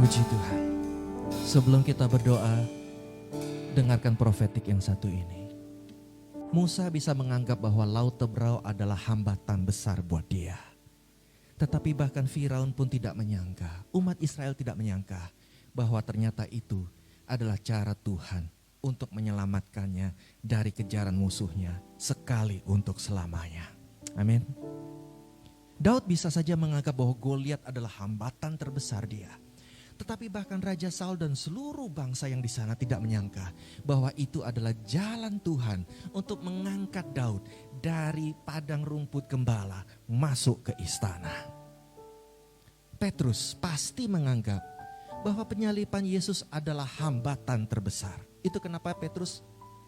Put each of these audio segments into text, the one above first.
Puji Tuhan. Sebelum kita berdoa, dengarkan profetik yang satu ini. Musa bisa menganggap bahwa Laut Tebrau adalah hambatan besar buat dia. Tetapi bahkan Firaun pun tidak menyangka, umat Israel tidak menyangka bahwa ternyata itu adalah cara Tuhan untuk menyelamatkannya dari kejaran musuhnya sekali untuk selamanya. Amin. Daud bisa saja menganggap bahwa Goliat adalah hambatan terbesar dia. Tetapi bahkan Raja Saul dan seluruh bangsa yang di sana tidak menyangka bahwa itu adalah jalan Tuhan untuk mengangkat Daud dari padang rumput gembala masuk ke istana. Petrus pasti menganggap bahwa penyaliban Yesus adalah hambatan terbesar. Itu kenapa Petrus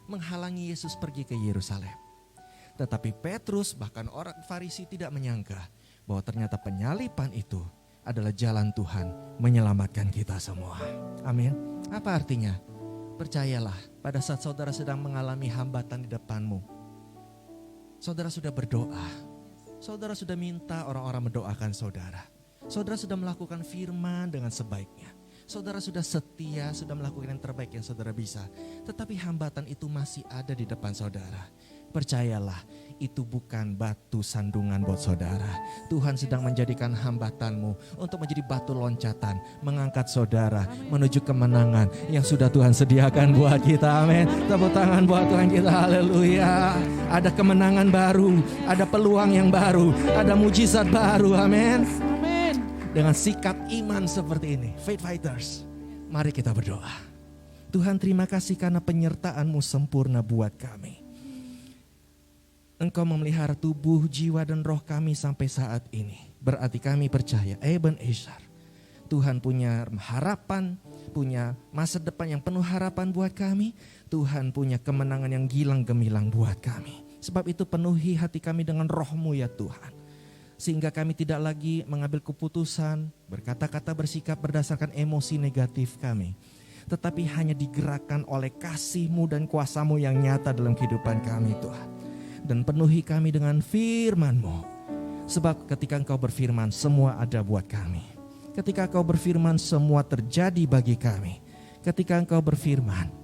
menghalangi Yesus pergi ke Yerusalem. Tetapi Petrus bahkan orang Farisi tidak menyangka bahwa ternyata penyaliban itu adalah jalan Tuhan menyelamatkan kita semua. Amin. Apa artinya? Percayalah, pada saat saudara sedang mengalami hambatan di depanmu, saudara sudah berdoa. Saudara sudah minta orang-orang mendoakan saudara. Saudara sudah melakukan firman dengan sebaiknya. Saudara sudah setia, sudah melakukan yang terbaik yang saudara bisa. Tetapi hambatan itu masih ada di depan saudara. Percayalah, itu bukan batu sandungan buat saudara. Tuhan sedang menjadikan hambatanmu untuk menjadi batu loncatan, mengangkat saudara menuju kemenangan yang sudah Tuhan sediakan buat kita. Amin. Tepuk tangan buat Tuhan kita. Haleluya. Ada kemenangan baru, ada peluang yang baru, ada mujizat baru. Amin. Dengan sikap iman seperti ini, faith fighters, mari kita berdoa. Tuhan, terima kasih karena penyertaan-Mu sempurna buat kami. Engkau memelihara tubuh, jiwa dan roh kami sampai saat ini. Berarti kami percaya, Ebenezer, Tuhan punya harapan, punya masa depan yang penuh harapan buat kami. Tuhan punya kemenangan yang gilang gemilang buat kami. Sebab itu penuhi hati kami dengan roh-Mu ya Tuhan. Sehingga kami tidak lagi mengambil keputusan, berkata-kata, bersikap berdasarkan emosi negatif kami. Tetapi hanya digerakkan oleh kasih-Mu dan kuasa-Mu yang nyata dalam kehidupan kami Tuhan. Dan penuhi kami dengan firman-Mu. Sebab ketika Engkau berfirman, semua ada buat kami. Ketika Engkau berfirman, semua terjadi bagi kami. Ketika Engkau berfirman,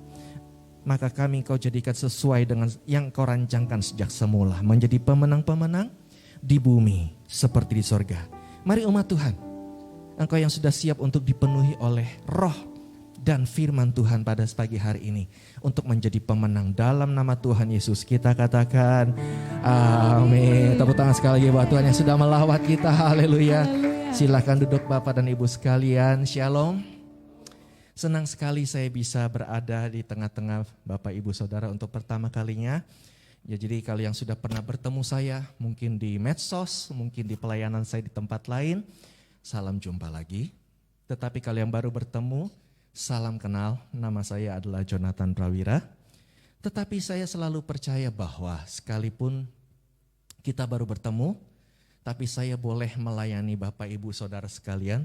maka kami Engkau jadikan sesuai dengan yang Engkau rancangkan sejak semula. Menjadi pemenang-pemenang di bumi seperti di sorga. Mari umat Tuhan, Engkau yang sudah siap untuk dipenuhi oleh roh dan firman Tuhan pada pagi hari ini untuk menjadi pemenang dalam nama Tuhan Yesus. Kita katakan amin. Tepuk tangan sekali lagi buat Tuhan yang sudah melawat kita. Haleluya. Silakan duduk Bapak dan Ibu sekalian. Shalom. Senang sekali saya bisa berada di tengah-tengah Bapak Ibu Saudara untuk pertama kalinya. Ya, jadi kalau yang sudah pernah bertemu saya mungkin di medsos, mungkin di pelayanan saya di tempat lain, salam jumpa lagi. Tetapi kalau yang baru bertemu, salam kenal, nama saya adalah Jonathan Prawira. Tetapi saya selalu percaya bahwa sekalipun kita baru bertemu, tapi saya boleh melayani Bapak Ibu Saudara sekalian,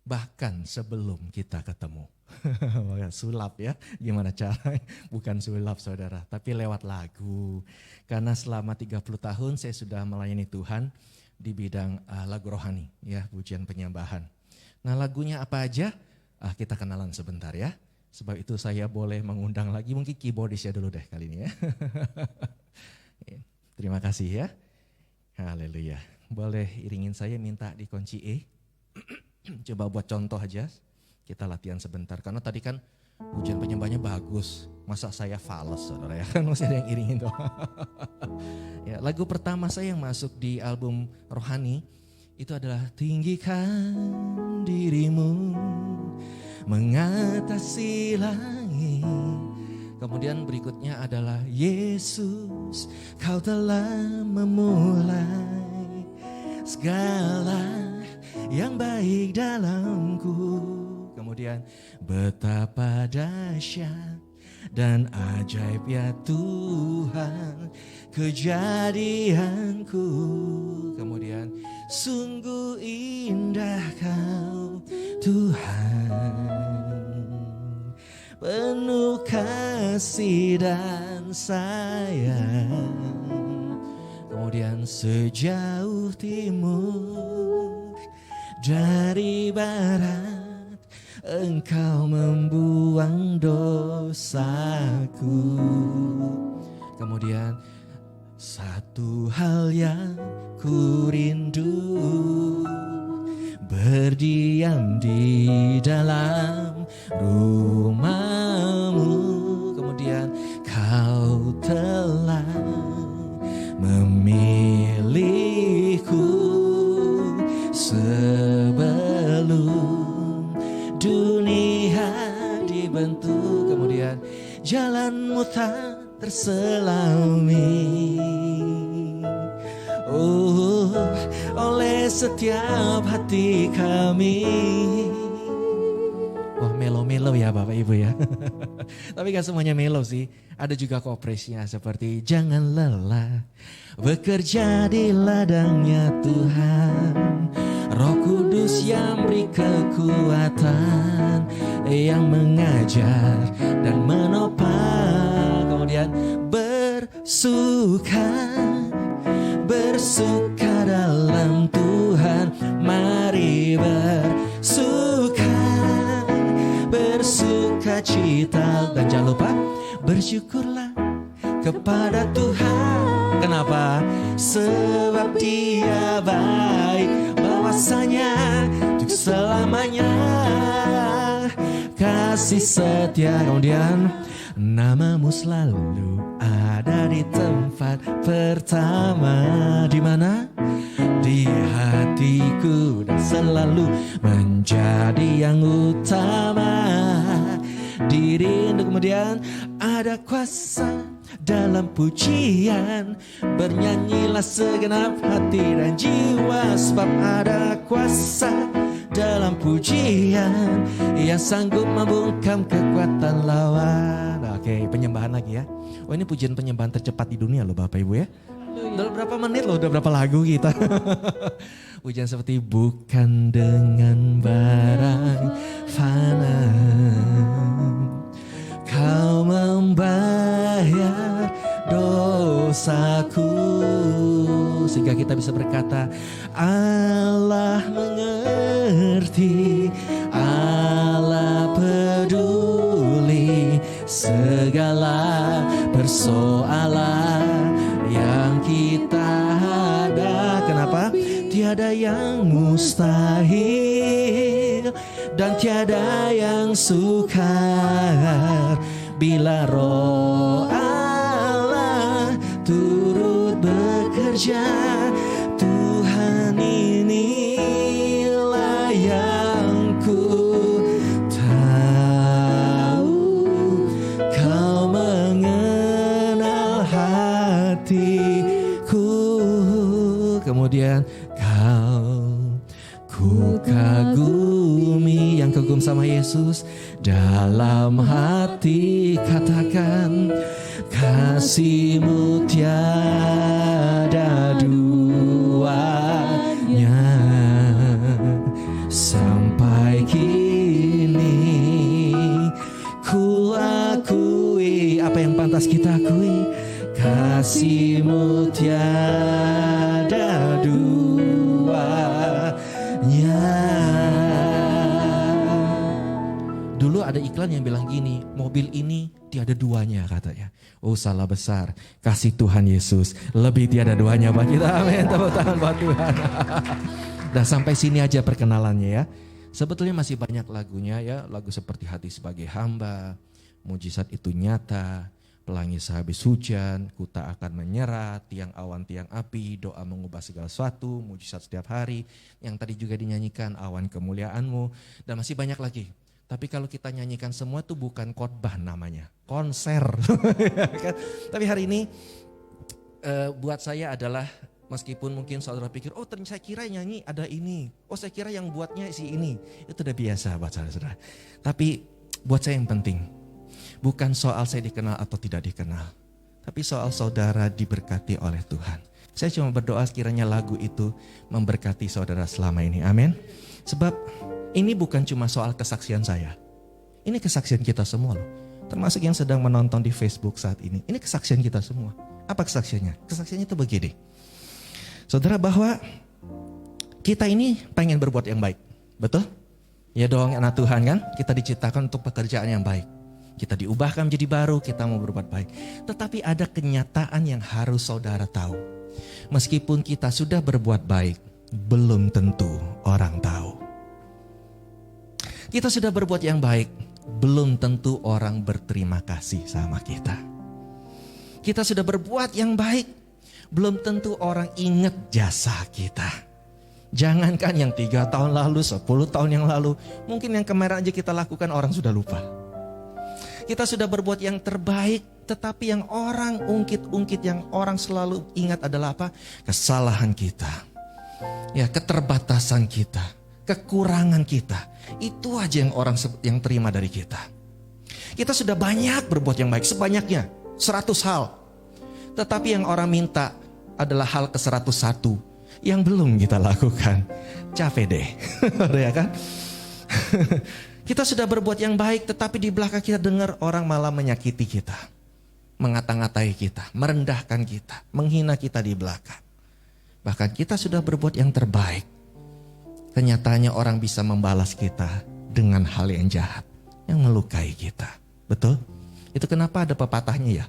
bahkan sebelum kita ketemu. Sulap ya, gimana caranya? Bukan sulap saudara, tapi lewat lagu. Karena selama 30 tahun saya sudah melayani Tuhan di bidang lagu rohani, ya, pujian penyembahan. Nah, lagunya apa aja? Kita kenalan sebentar ya. Sebab itu saya boleh mengundang lagi mungkin keyboardisnya dulu deh kali ini ya. Terima kasih ya. Haleluya. Boleh iringin saya minta di kunci E. Coba buat contoh aja. Kita latihan sebentar. Karena tadi kan pujian penyembahnya bagus. Masa saya fals saudara ya. Kan masih ada yang iringin doang. Ya, lagu pertama saya yang masuk di album Rohani itu adalah tinggikan dirimu mengatasi langit. Kemudian berikutnya adalah Yesus, Kau telah memulai segala yang baik dalamku. Kemudian betapa dahsyat dan ajaib ya Tuhan kejadianku. Kemudian sungguh indah Kau Tuhan, penuh kasih dan sayang. Kemudian sejauh timur dari barat Engkau membuang dosaku. Kemudian satu hal yang ku rindu, berdiam di dalam rumah-Mu. Kemudian kau telah memilihku sebelum dunia dibentuk. Kemudian jalan-Mu tak terselami, oh, oleh setiap hati kami. Wah, melo-melo ya Bapak Ibu ya. Tapi gak semuanya melo sih. Ada juga kooperasinya seperti jangan lelah bekerja di ladangnya Tuhan. Roh Kudus yang beri kekuatan, yang mengajar dan menopang. Kemudian bersuka dalam Tuhan. Mari bersuka cita. Dan jangan lupa bersyukurlah kepada Tuhan. Kenapa? Sebab Dia baik, bahwasanya untuk selamanya kasih setia. Kemudian nama-Mu selalu ada di tempat pertama. Di mana? Di hatiku, dan selalu menjadi yang utama. Dirimu. Kemudian ada kuasa dalam pujian, bernyanyilah segenap hati dan jiwa, sebab ada kuasa dalam pujian yang sanggup membungkam kekuatan lawan. Oke, penyembahan lagi ya. Oh, ini pujian penyembahan tercepat di dunia loh Bapak Ibu ya. Udah berapa menit loh, udah berapa lagu kita. Pujian seperti bukan dengan barang fana Kau membayar dosaku, sehingga kita bisa berkata Allah mengerti, Allah peduli segala persoalan yang kita ada. Kenapa? Tiada yang mustahil dan tiada yang sukar bila Roh Allah turut bekerja. Tuhan, inilah yang ku tahu, Kau mengenal hatiku. Kemudian ku kagumi. Yang kagum sama Yesus dalam hati katakan, kasih-Mu tiada duanya. Sampai kini ku akui apa yang pantas kita akui, kasih-Mu tiada duanya. Dulu ada iklan yang bilang gini, mobil ini tiada duanya katanya. Oh, salah besar. Kasih Tuhan Yesus lebih tiada duanya buat kita. Amin. Tepuk tangan buat Tuhan. Nah, sampai sini aja perkenalannya ya. Sebetulnya masih banyak lagunya ya. Lagu seperti Hati Sebagai Hamba, Mujizat Itu Nyata, Pelangi Sehabis Hujan, Ku Tak Akan Menyerah, Tiang Awan Tiang Api, Doa Mengubah Segala Sesuatu, Mujizat Setiap Hari, yang tadi juga dinyanyikan Awan Kemuliaan-Mu, dan masih banyak lagi. Tapi kalau kita nyanyikan semua itu bukan khotbah namanya, konser. Tapi hari ini buat saya adalah, meskipun mungkin saudara pikir, oh ternyata saya kira nyanyi ada ini, oh saya kira yang buatnya si ini, itu udah biasa buat saudara. Tapi buat saya yang penting, bukan soal saya dikenal atau tidak dikenal, tapi soal saudara diberkati oleh Tuhan. Saya cuma berdoa sekiranya lagu itu memberkati saudara selama ini, amin. Sebab ini bukan cuma soal kesaksian saya, ini kesaksian kita semua loh. Termasuk yang sedang menonton di Facebook saat ini, ini kesaksian kita semua. Apa kesaksiannya? Kesaksiannya itu begini, saudara, bahwa kita ini pengen berbuat yang baik, betul? Ya dong anak Tuhan kan, kita diciptakan untuk pekerjaan yang baik. Kita diubahkan menjadi baru, kita mau berbuat baik. Tetapi ada kenyataan yang harus saudara tahu. Meskipun kita sudah berbuat baik, belum tentu orang tahu. Kita sudah berbuat yang baik, belum tentu orang berterima kasih sama kita. Kita sudah berbuat yang baik, belum tentu orang ingat jasa kita. Jangankan yang 3 tahun lalu, 10 tahun yang lalu, mungkin yang kemarin aja kita lakukan orang sudah lupa. Kita sudah berbuat yang terbaik, tetapi yang orang ungkit-ungkit, yang orang selalu ingat adalah apa? Kesalahan kita, ya, keterbatasan kita, kekurangan kita. Itu aja yang orang yang terima dari kita. Kita sudah banyak berbuat yang baik, sebanyaknya 100 hal. Tetapi yang orang minta adalah hal ke-101 yang belum kita lakukan. Capek deh. Ya kan? Kita sudah berbuat yang baik, tetapi di belakang kita dengar orang malah menyakiti kita, mengata-ngatai kita, merendahkan kita, menghina kita di belakang. Bahkan kita sudah berbuat yang terbaik, kenyataannya orang bisa membalas kita dengan hal yang jahat, yang melukai kita. Betul? Itu kenapa ada pepatahnya ya?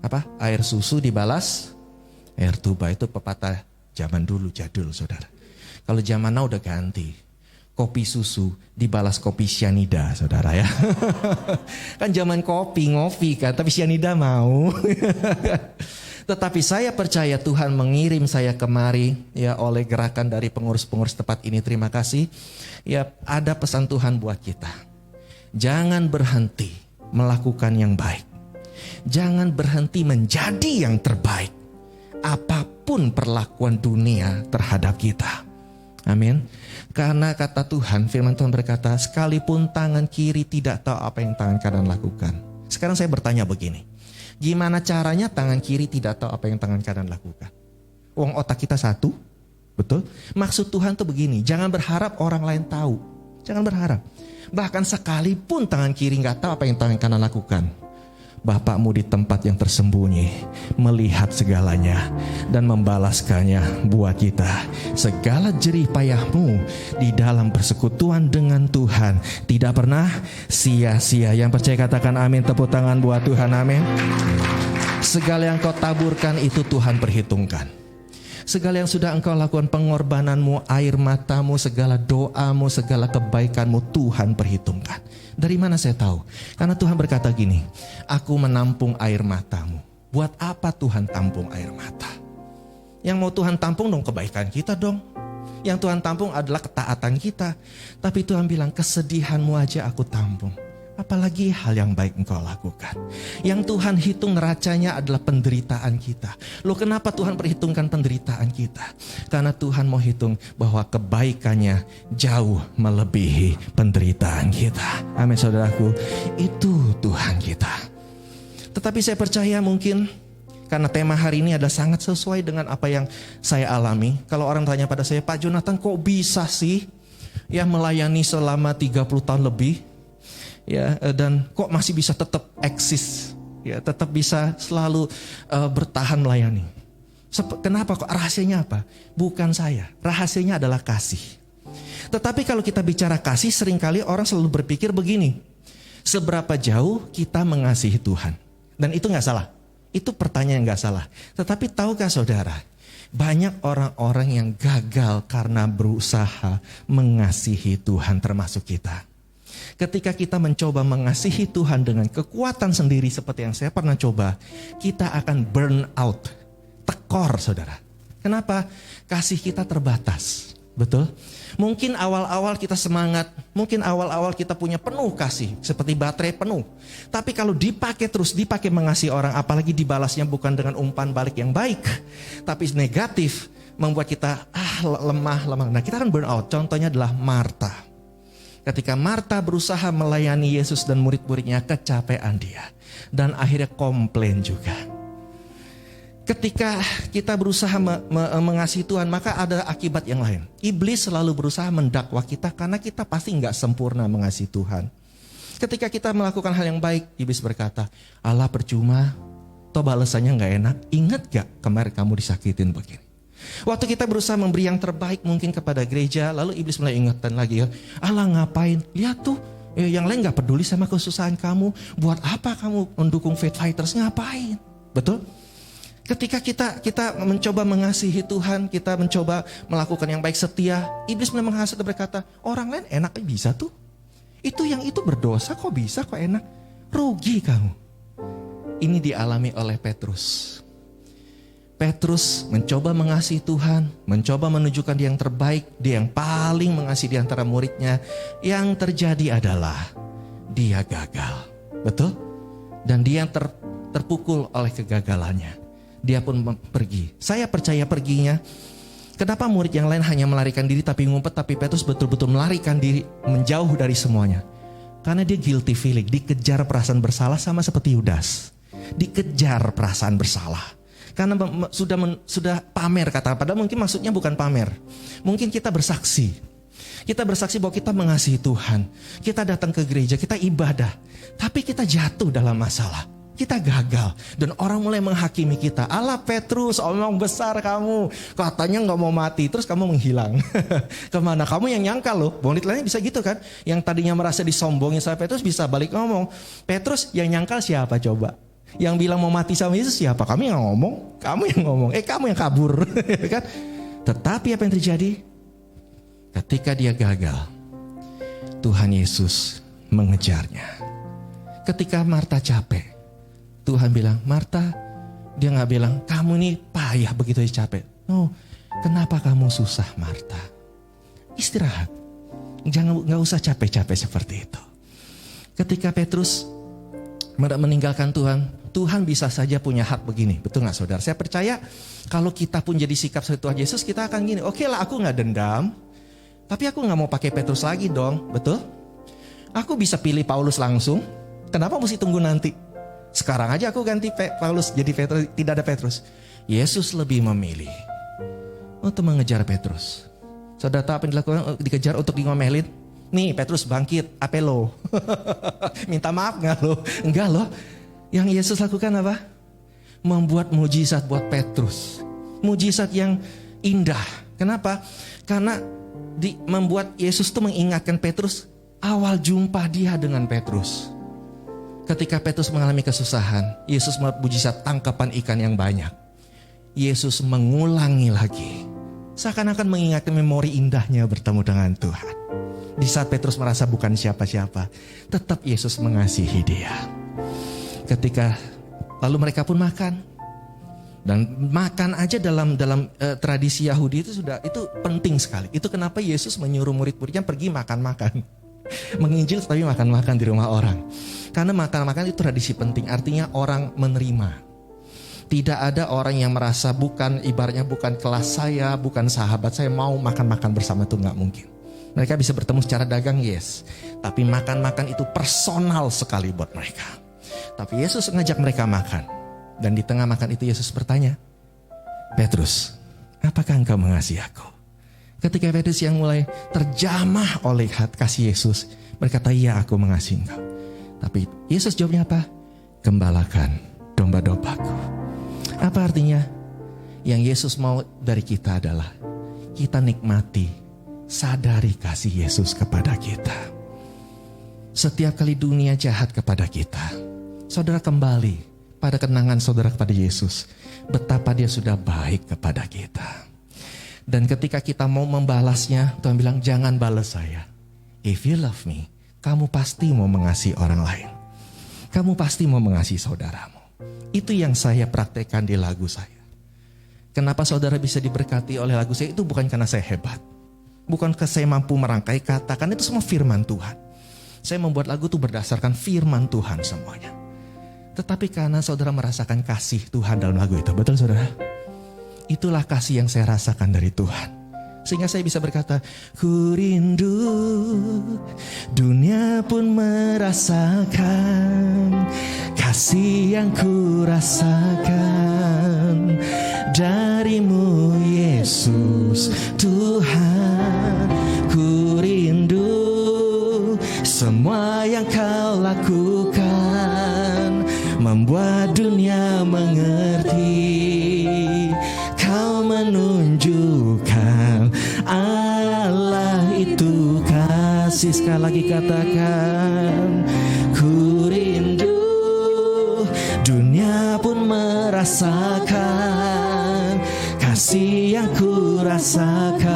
Apa? Air susu dibalas air tuba. Itu pepatah zaman dulu, jadul saudara. Kalau zaman now udah ganti. Kopi susu dibalas kopi cyanida saudara ya. Kan zaman kopi, ngopi kan, tapi cyanida mau. Tetapi saya percaya Tuhan mengirim saya kemari ya oleh gerakan dari pengurus-pengurus tempat ini. Terima kasih. Ya, ada pesan Tuhan buat kita. Jangan berhenti melakukan yang baik. Jangan berhenti menjadi yang terbaik. Apapun perlakuan dunia terhadap kita. Amin. Karena kata Tuhan, firman Tuhan berkata, sekalipun tangan kiri tidak tahu apa yang tangan kanan lakukan. Sekarang saya bertanya begini. Gimana caranya tangan kiri tidak tahu apa yang tangan kanan lakukan? Uang otak kita satu. Betul? Maksud Tuhan tuh begini, jangan berharap orang lain tahu. Jangan berharap. Bahkan sekalipun tangan kiri gak tahu apa yang tangan kanan lakukan, Bapakmu di tempat yang tersembunyi melihat segalanya dan membalaskannya buat kita. Segala jerih payahmu di dalam persekutuan dengan Tuhan tidak pernah sia-sia. Yang percaya katakan amin. Tepuk tangan buat Tuhan, amin. Segala yang kau taburkan itu Tuhan perhitungkan. Segala yang sudah engkau lakukan, pengorbananmu, air matamu, segala doamu, segala kebaikanmu Tuhan perhitungkan. Dari mana saya tahu? Karena Tuhan berkata gini, aku menampung air matamu. Buat apa Tuhan tampung air mata? Yang mau Tuhan tampung dong kebaikan kita dong. Yang Tuhan tampung adalah ketaatan kita. Tapi Tuhan bilang, kesedihanmu aja aku tampung. Apalagi hal yang baik engkau lakukan. Yang Tuhan hitung neracanya adalah penderitaan kita. Loh, kenapa Tuhan perhitungkan penderitaan kita? Karena Tuhan mau hitung bahwa kebaikannya jauh melebihi penderitaan kita. Amin saudaraku. Itu Tuhan kita. Tetapi saya percaya mungkin karena tema hari ini adalah sangat sesuai dengan apa yang saya alami. Kalau orang tanya pada saya, Pak Jonathan kok bisa sih ya melayani selama 30 tahun lebih? Ya, dan kok masih bisa tetap eksis, ya, tetap bisa selalu bertahan melayani. Kenapa kok? Rahasianya apa? Bukan saya, rahasianya adalah kasih. Tetapi kalau kita bicara kasih, seringkali orang selalu berpikir begini, seberapa jauh kita mengasihi Tuhan? Dan itu gak salah, itu pertanyaan yang gak salah. Tetapi tahukah saudara, banyak orang-orang yang gagal karena berusaha mengasihi Tuhan, termasuk kita. Ketika kita mencoba mengasihi Tuhan dengan kekuatan sendiri seperti yang saya pernah coba, kita akan burn out, tekor saudara. Kenapa? Kasih kita terbatas, betul? Mungkin awal-awal kita semangat, mungkin awal-awal kita punya penuh kasih, seperti baterai penuh. Tapi kalau dipakai terus, dipakai mengasihi orang, apalagi dibalasnya bukan dengan umpan balik yang baik, tapi negatif, membuat kita lemah. Nah, kita akan burn out. Contohnya adalah Marta. Ketika Marta berusaha melayani Yesus dan murid-muridnya, kecapean dia. Dan akhirnya komplain juga. Ketika kita berusaha mengasihi Tuhan, maka ada akibat yang lain. Iblis selalu berusaha mendakwa kita karena kita pasti gak sempurna mengasihi Tuhan. Ketika kita melakukan hal yang baik, iblis berkata, Allah percuma, toh balasannya gak enak. Ingat gak kemarin kamu disakitin begini? Waktu kita berusaha memberi yang terbaik mungkin kepada gereja, lalu iblis mulai ingatkan lagi ya, Allah ngapain? Lihat tuh, yang lain gak peduli sama kesusahan kamu. Buat apa kamu mendukung Faith Fighters? Ngapain? Betul? Ketika kita mencoba mengasihi Tuhan, kita mencoba melakukan yang baik, setia, iblis mulai menghasut dan berkata, orang lain enaknya bisa tuh. Yang itu berdosa kok bisa, kok enak. Rugi kamu. Ini dialami oleh Petrus. Petrus mencoba mengasihi Tuhan, mencoba menunjukkan dia yang terbaik, dia yang paling mengasihi di antara muridnya. Yang terjadi adalah dia gagal. Betul? Dan dia yang terpukul oleh kegagalannya. Dia pun pergi. Saya percaya perginya. Kenapa murid yang lain hanya melarikan diri tapi ngumpet, tapi Petrus betul-betul melarikan diri menjauh dari semuanya? Karena dia guilty feeling, dikejar perasaan bersalah sama seperti Yudas. Dikejar perasaan bersalah. Karena sudah pamer kata, padahal mungkin maksudnya bukan pamer. Mungkin kita bersaksi. Kita bersaksi bahwa kita mengasihi Tuhan. Kita datang ke gereja, kita ibadah. Tapi kita jatuh dalam masalah. Kita gagal. Dan orang mulai menghakimi kita. Alah Petrus, omong besar kamu. Katanya gak mau mati, terus kamu menghilang. Kemana? Kamu yang nyangkal loh. Bonit lainnya bisa gitu kan. Yang tadinya merasa disombongin sama Petrus bisa balik ngomong. Petrus yang nyangkal siapa coba? Yang bilang mau mati sama Yesus siapa? Kami yang ngomong, kamu yang ngomong, kamu yang kabur, kan? Tetapi apa yang terjadi? Ketika dia gagal, Tuhan Yesus mengejarnya. Ketika Marta capek, Tuhan bilang, Marta, dia nggak bilang, kamu ini payah begitu capek. No, kenapa kamu susah Marta? Istirahat, nggak usah capek-capek seperti itu. Ketika Petrus meninggalkan Tuhan, Tuhan bisa saja punya hak begini. Betul gak saudara? Saya percaya kalau kita pun jadi sikap seperti Tuhan Yesus, kita akan gini, oke lah aku gak dendam, tapi aku gak mau pakai Petrus lagi dong. Betul? Aku bisa pilih Paulus langsung. Kenapa mesti tunggu nanti? Sekarang aja aku ganti Paulus jadi Petrus, tidak ada Petrus. Yesus lebih memilih untuk mengejar Petrus. Saudara tahu apa yang dilakukan? Dikejar untuk ngomelin. Nih Petrus bangkit, apa lo? Minta maaf gak lo? Enggak loh. Yang Yesus lakukan apa? Membuat mujizat buat Petrus. Mujizat yang indah. Kenapa? Karena membuat Yesus tuh mengingatkan Petrus awal jumpa dia dengan Petrus. Ketika Petrus mengalami kesusahan, Yesus membuat mujizat tangkapan ikan yang banyak. Yesus mengulangi lagi. Seakan-akan mengingatkan memori indahnya bertemu dengan Tuhan. Di saat Petrus merasa bukan siapa-siapa, tetap Yesus mengasihi dia. Ketika lalu mereka pun makan. Dan makan aja dalam tradisi Yahudi itu penting sekali. Itu kenapa Yesus menyuruh murid-muridnya pergi makan-makan. Menginjil tapi makan-makan di rumah orang. Karena makan-makan itu tradisi penting, artinya orang menerima. Tidak ada orang yang merasa ibaratnya bukan kelas saya, bukan sahabat saya, mau makan-makan bersama, itu gak mungkin. Mereka bisa bertemu secara dagang, yes. Tapi makan-makan itu personal sekali buat mereka. Tapi Yesus ngajak mereka makan. Dan di tengah makan itu Yesus bertanya, Petrus, apakah engkau mengasihi aku? Ketika Petrus yang mulai terjamah oleh kasih Yesus, berkata, iya aku mengasihi engkau. Tapi Yesus jawabnya apa? Gembalakan domba-dombaku. Apa artinya? Yang Yesus mau dari kita adalah kita nikmati, sadari kasih Yesus kepada kita. Setiap kali dunia jahat kepada kita, saudara kembali pada kenangan saudara kepada Yesus. Betapa dia sudah baik kepada kita. Dan ketika kita mau membalasnya, Tuhan bilang jangan balas saya. If you love me, kamu pasti mau mengasihi orang lain. Kamu pasti mau mengasihi saudaramu. Itu yang saya praktekkan di lagu saya. Kenapa saudara bisa diberkati oleh lagu saya? Itu bukan karena saya hebat. Bukan karena saya mampu merangkai kata. Karena itu semua firman Tuhan. Saya membuat lagu itu berdasarkan firman Tuhan semuanya. Tetapi karena saudara merasakan kasih Tuhan dalam lagu itu. Betul saudara? Itulah kasih yang saya rasakan dari Tuhan. Sehingga saya bisa berkata, ku rindu dunia pun merasakan kasih yang ku rasakan darimu Yesus Tuhan. Ku rindu semua yang kau lakukan membuat dunia mengerti. Kau menunjukkan kasih. Sekali lagi katakan, ku rindu, dunia pun merasakan kasih yang ku rasakan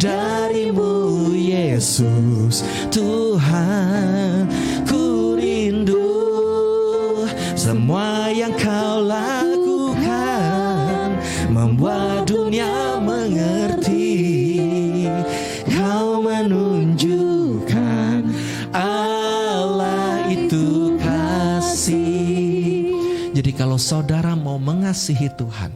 darimu Yesus Tuhan. Ku rindu semua yang kau lakukan membuat dunia mengerti. Kau menunjukkan Allah itu kasih. Jadi kalau saudara mau mengasihi Tuhan,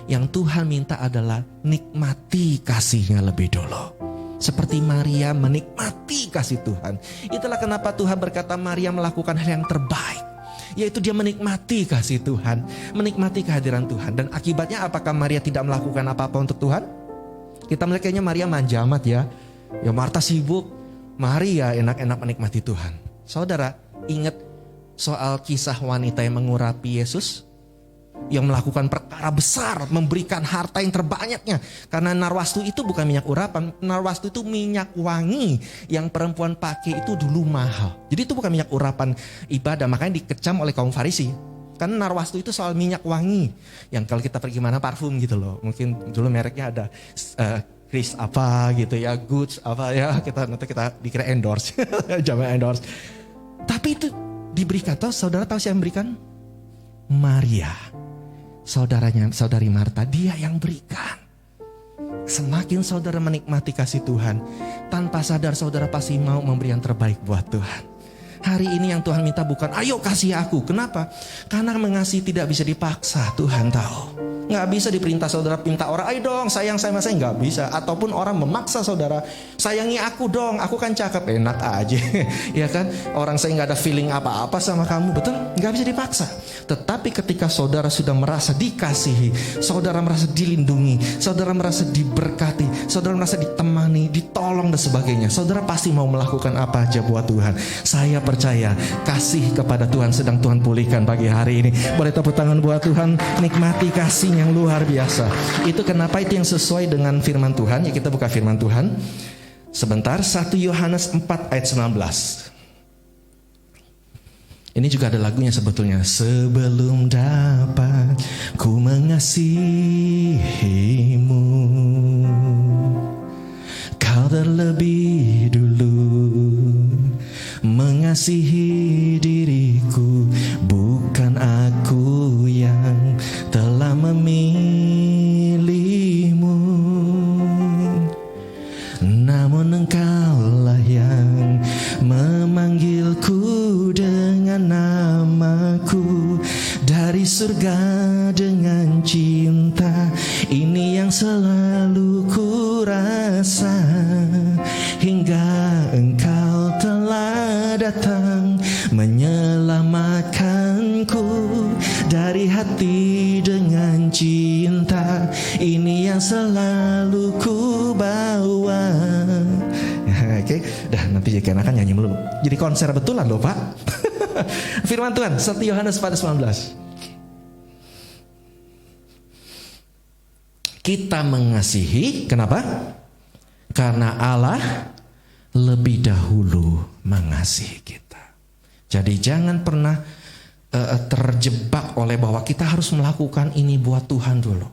yang Tuhan minta adalah nikmati kasihnya lebih dulu. Seperti Maria menikmati kasih Tuhan. Itulah kenapa Tuhan berkata Maria melakukan hal yang terbaik, yaitu dia menikmati kasih Tuhan, menikmati kehadiran Tuhan. Dan akibatnya apakah Maria tidak melakukan apa-apa untuk Tuhan? Kita melihat kayaknya Maria manja amat ya. Ya Marta sibuk, Maria enak-enak menikmati Tuhan. Saudara ingat soal kisah wanita yang mengurapi Yesus, yang melakukan perkara besar, memberikan harta yang terbanyaknya. Karena narwastu itu bukan minyak urapan, narwastu itu minyak wangi yang perempuan pakai itu dulu mahal. Jadi itu bukan minyak urapan ibadah, makanya dikecam oleh kaum Farisi. Karena narwastu itu soal minyak wangi, yang kalau kita pergi mana parfum gitu loh. Mungkin dulu mereknya ada Chris apa gitu ya, Goods apa ya, nanti kita dikira endorse, jangan endorse. Tapi itu diberikan, saudara tahu siapa yang berikan? Maria. Saudari Marta, dia yang berikan. Semakin saudara menikmati kasih Tuhan, tanpa sadar saudara pasti mau memberi yang terbaik buat Tuhan. Hari ini yang Tuhan minta bukan ayo kasih aku. Kenapa? Karena mengasihi tidak bisa dipaksa, Tuhan tahu. Nggak bisa diperintah saudara pinta orang, ayo dong sayang saya, nggak bisa. Ataupun orang memaksa saudara, sayangi aku dong, aku kan cakep, enak aja. Ya kan, orang saya nggak ada feeling apa-apa sama kamu, betul? Nggak bisa dipaksa. Tetapi ketika saudara sudah merasa dikasihi, saudara merasa dilindungi, saudara merasa diberkati, saudara merasa ditemani, ditolong dan sebagainya, saudara pasti mau melakukan apa aja buat Tuhan. Saya percaya kasih kepada Tuhan sedang Tuhan pulihkan pagi hari ini. Boleh tepuk tangan buat Tuhan, nikmati kasih yang luar biasa. Itu kenapa itu yang sesuai dengan firman Tuhan. Ya kita buka firman Tuhan sebentar. 1 Yohanes 4 ayat 19. Ini juga ada lagunya sebetulnya. Sebelum dapat ku mengasihimu, kau terlebih dulu mengasihi diriku. Bukan aku yang telah memilihmu, namun engkaulah yang memanggilku dengan namaku dari surga dengan cinta. Ini yang selalu ku rasa hingga engkau telah datang menyelamatkanku dari hati dengan cinta. Ini yang selalu ku bawa. Oke, dah nanti jadi akan nyanyi mulu. Jadi konser betulan loh Pak. Firman Tuhan 1 Yohanes 4:19. Kita mengasihi, kenapa? Karena Allah lebih dahulu mengasihi kita. Jadi jangan pernah terjebak oleh bahwa kita harus melakukan ini buat Tuhan dulu.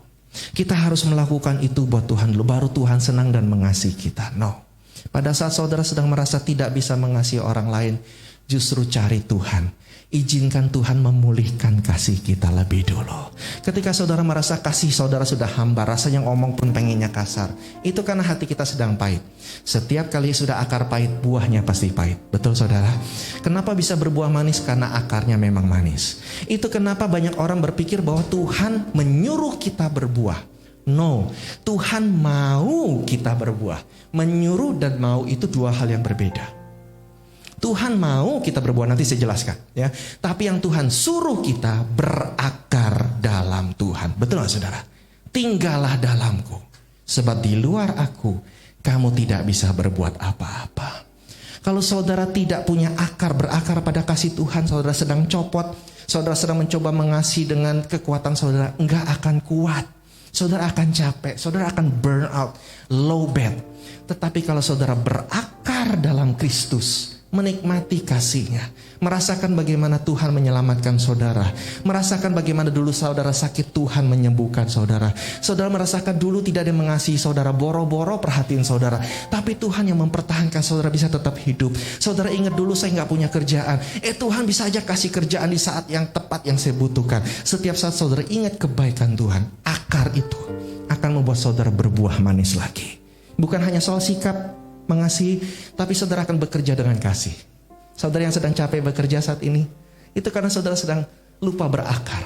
Kita harus melakukan itu buat Tuhan dulu, baru Tuhan senang dan mengasihi kita. No. Pada saat saudara sedang merasa tidak bisa mengasihi orang lain, justru cari Tuhan. Izinkan Tuhan memulihkan kasih kita lebih dulu. Ketika saudara merasa kasih saudara sudah hambar, rasanya ngomong pun pengennya kasar, itu karena hati kita sedang pahit. Setiap kali sudah akar pahit, buahnya pasti pahit. Betul saudara? Kenapa bisa berbuah manis? Karena akarnya memang manis. Itu kenapa banyak orang berpikir bahwa Tuhan menyuruh kita berbuah. No, Tuhan mau kita berbuah. Menyuruh dan mau itu dua hal yang berbeda. Tuhan mau kita berbuah, nanti saya jelaskan ya. Tapi yang Tuhan suruh kita berakar dalam Tuhan. Betul gak saudara? Tinggallah dalamku, sebab di luar aku kamu tidak bisa berbuat apa-apa. Kalau saudara tidak punya akar, berakar pada kasih Tuhan, saudara sedang copot, saudara sedang mencoba mengasihi dengan kekuatan saudara, enggak akan kuat. Saudara akan capek, saudara akan burn out, low bad. Tetapi kalau saudara berakar dalam Kristus, menikmati kasih-Nya, merasakan bagaimana Tuhan menyelamatkan saudara, merasakan bagaimana dulu saudara sakit Tuhan menyembuhkan saudara. Saudara merasakan dulu tidak ada yang mengasihi saudara, boro-boro perhatiin saudara, tapi Tuhan yang mempertahankan saudara bisa tetap hidup. Saudara ingat dulu saya gak punya kerjaan, Tuhan bisa aja kasih kerjaan di saat yang tepat yang saya butuhkan. Setiap saat saudara ingat kebaikan Tuhan, akar itu akan membuat saudara berbuah manis lagi. Bukan hanya soal sikap mengasihi, tapi saudara akan bekerja dengan kasih. Saudara yang sedang capek bekerja saat ini, itu karena saudara sedang lupa berakar.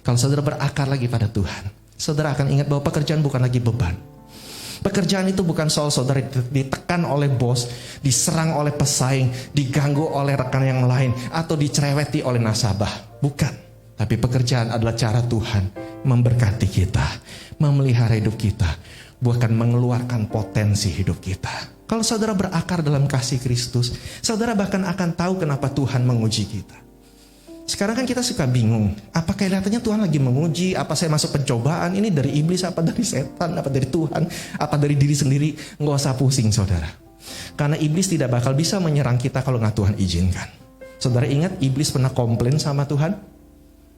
Kalau saudara berakar lagi pada Tuhan, saudara akan ingat bahwa pekerjaan bukan lagi beban. Pekerjaan itu bukan soal saudara ditekan oleh bos, diserang oleh pesaing, diganggu oleh rekan yang lain, atau dicereweti oleh nasabah. Bukan. Tapi pekerjaan adalah cara Tuhan memberkati kita, memelihara hidup kita, bahkan mengeluarkan potensi hidup kita. Kalau saudara berakar dalam kasih Kristus, saudara bahkan akan tahu kenapa Tuhan menguji kita. Sekarang kan kita suka bingung, apa kelihatannya Tuhan lagi menguji, apa saya masuk pencobaan, ini dari iblis, apa dari setan, apa dari Tuhan, apa dari diri sendiri. Nggak usah pusing saudara, karena iblis tidak bakal bisa menyerang kita kalau nggak Tuhan izinkan. Saudara ingat iblis pernah komplain sama Tuhan?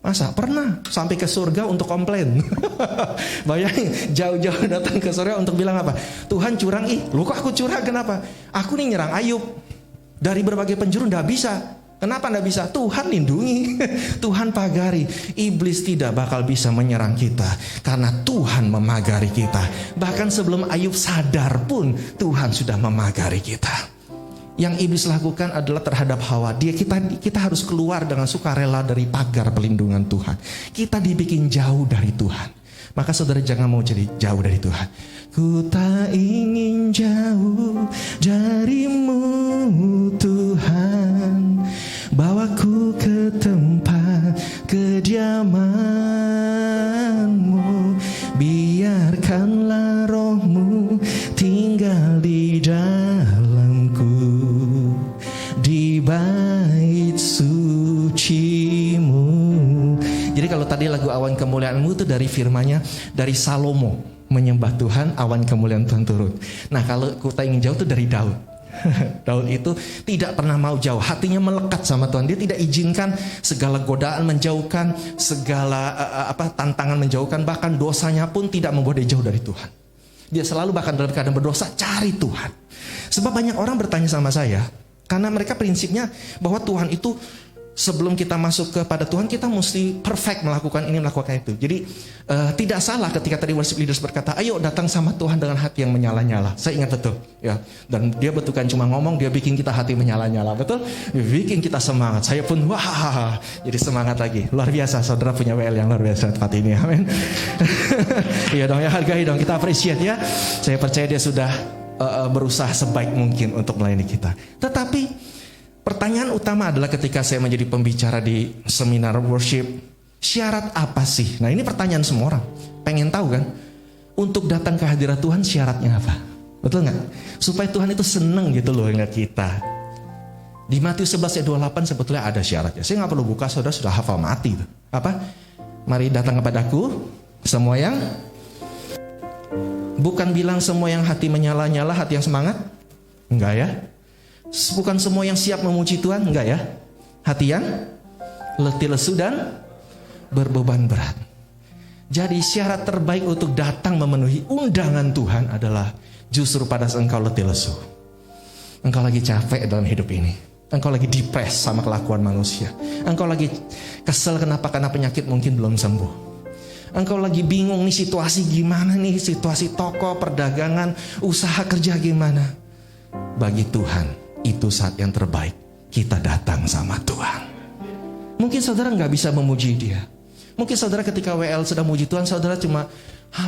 Masa? Pernah sampai ke surga untuk komplain. Bayangin, jauh-jauh datang ke surga untuk bilang apa? Tuhan curang, lu kok aku curang, kenapa? Aku nih nyerang Ayub dari berbagai penjuru, gak bisa. Kenapa gak bisa? Tuhan lindungi, Tuhan pagari. Iblis tidak bakal bisa menyerang kita, karena Tuhan memagari kita. Bahkan sebelum Ayub sadar pun, Tuhan sudah memagari kita. Yang iblis lakukan adalah terhadap Hawa. Kita harus keluar dengan sukarela dari pagar pelindungan Tuhan. Kita dibikin jauh dari Tuhan. Maka saudara jangan mau jadi jauh dari Tuhan. Ku tak ingin jauh darimu Tuhan, bawaku ke tempat kediaman-Mu. Biarkanlah roh-Mu tinggal di dalamku, di bait suci-Mu. Jadi kalau tadi lagu Awan Kemuliaan-Mu itu dari firman-Nya, dari Salomo menyembah Tuhan, awan kemuliaan Tuhan turun. Nah kalau kita ingin jauh itu dari Daud. Daud itu tidak pernah mau jauh, hatinya melekat sama Tuhan. Dia tidak izinkan segala godaan menjauhkan, segala tantangan menjauhkan, bahkan dosanya pun tidak membuat dia jauh dari Tuhan. Dia selalu bahkan dalam keadaan berdosa cari Tuhan. Sebab banyak orang bertanya sama saya, karena mereka prinsipnya bahwa Tuhan itu sebelum kita masuk kepada Tuhan, kita mesti perfect melakukan ini, melakukan itu. Jadi tidak salah ketika tadi worship leaders berkata, ayo datang sama Tuhan dengan hati yang menyala-nyala. Saya ingat betul, ya. Dan dia bukan cuma ngomong, dia bikin kita hati menyala-nyala, betul? Dia bikin kita semangat. Saya pun wah, jadi semangat lagi. Luar biasa, saudara punya WL yang luar biasa tempat ini, amin. Iya dong, ya hargai dong, kita appreciate ya. Saya percaya dia sudah berusaha sebaik mungkin untuk melayani kita. Tetapi pertanyaan utama adalah ketika saya menjadi pembicara di seminar worship, syarat apa sih? Nah ini pertanyaan semua orang, pengen tahu kan? Untuk datang ke hadirat Tuhan syaratnya apa? Betul gak? Supaya Tuhan itu seneng gitu loh ngeliat kita. Di Matius 11 ayat 28 sebetulnya ada syaratnya. Saya gak perlu buka, saudara sudah hafal mati. Apa? Mari datang kepadaku semua yang, bukan bilang semua yang hati menyala-nyala, hati yang semangat. Enggak ya. Bukan semua yang siap memuji Tuhan, enggak ya. Hati yang letih lesu dan berbeban berat. Jadi syarat terbaik untuk datang memenuhi undangan Tuhan adalah justru pada saat engkau letih lesu. Engkau lagi capek dalam hidup ini. Engkau lagi depres sama kelakuan manusia. Engkau lagi kesel kenapa? Karena penyakit mungkin belum sembuh. Engkau lagi bingung nih situasi gimana nih, situasi toko, perdagangan, usaha kerja gimana. Bagi Tuhan itu saat yang terbaik kita datang sama Tuhan. Mungkin saudara gak bisa memuji dia. Mungkin saudara ketika WL sedang muji Tuhan, saudara cuma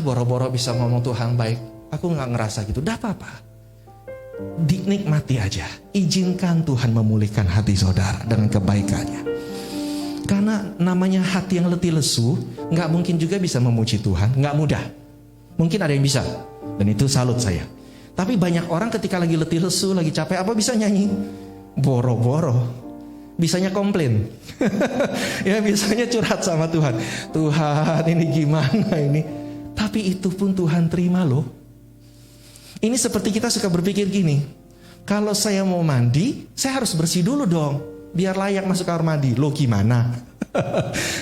boro-boro bisa ngomong Tuhan baik. Aku gak ngerasa gitu, gak apa-apa. Dinikmati aja. Izinkan Tuhan memulihkan hati saudara dengan kebaikannya. Karena namanya hati yang letih lesu, gak mungkin juga bisa memuji Tuhan. Gak mudah. Mungkin ada yang bisa, dan itu salut saya. Tapi banyak orang ketika lagi letih lesu, lagi capek, apa bisa nyanyi? Boro-boro. Bisanya komplain. Ya bisanya curhat sama Tuhan. Tuhan ini gimana ini? Tapi itu pun Tuhan terima loh. Ini seperti kita suka berpikir gini, kalau saya mau mandi, saya harus bersih dulu dong, biar layak masuk kamar mandi. Loh gimana?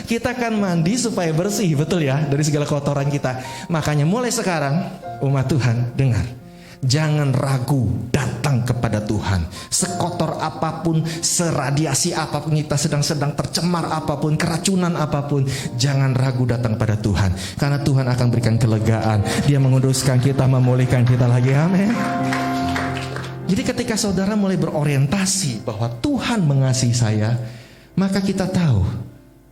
Kita kan mandi supaya bersih, betul ya, dari segala kotoran kita. Makanya mulai sekarang, umat Tuhan, dengar. Jangan ragu datang kepada Tuhan. Sekotor apapun, seradiasi apapun kita sedang tercemar apapun, keracunan apapun, jangan ragu datang pada Tuhan. Karena Tuhan akan berikan kelegaan. Dia menguduskan kita, memulihkan kita lagi. Amin. Jadi ketika saudara mulai berorientasi bahwa Tuhan mengasihi saya, maka kita tahu,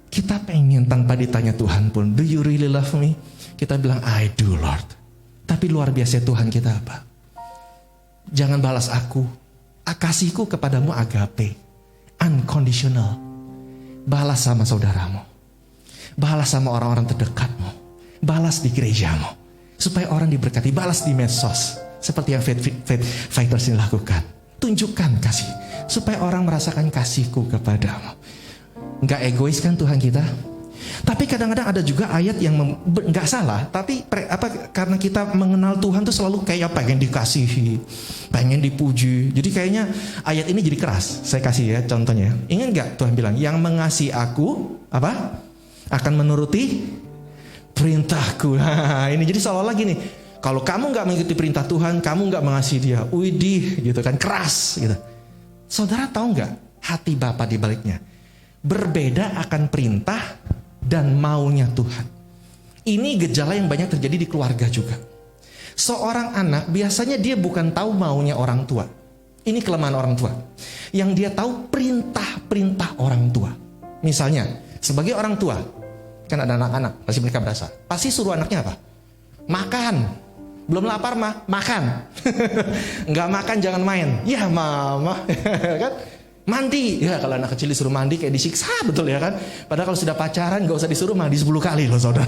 kita pengen tanpa ditanya Tuhan pun, do you really love me? Kita bilang, I do Lord. Tapi luar biasa Tuhan kita apa? Jangan balas aku, kasihku kepadamu agape, unconditional. Balas sama saudaramu, balas sama orang-orang terdekatmu, balas di gerejamu, supaya orang diberkati. Balas di medsos, seperti yang faith fighters ini lakukan. Tunjukkan kasih, supaya orang merasakan kasihku kepadamu. Gak egois kan Tuhan kita? Tapi kadang-kadang ada juga ayat yang nggak salah, tapi karena kita mengenal Tuhan tuh selalu kayak pengen dikasihi, pengen dipuji. Jadi kayaknya ayat ini jadi keras. Saya kasih ya contohnya. Ingat nggak Tuhan bilang, yang mengasihi aku apa? Akan menuruti perintahku. Nah, ini jadi seolah-olah gini. Kalau kamu nggak mengikuti perintah Tuhan, kamu nggak mengasihi Dia. Widih, gitu kan, keras gitu. Saudara tahu nggak hati Bapa di baliknya? Berbeda akan perintah dan maunya Tuhan. Ini gejala yang banyak terjadi di keluarga juga. Seorang anak biasanya dia bukan tahu maunya orang tua. Ini kelemahan orang tua. Yang dia tahu perintah-perintah orang tua. Misalnya, sebagai orang tua, kan ada anak-anak, pasti mereka berasa. Pasti suruh anaknya apa? Makan. Belum lapar mah, makan. Nggak makan jangan main. Ya mama, kan? Mandi, ya kalau anak kecil disuruh mandi kayak disiksa, betul ya kan? Padahal kalau sudah pacaran gak usah disuruh mandi 10 kali loh saudara.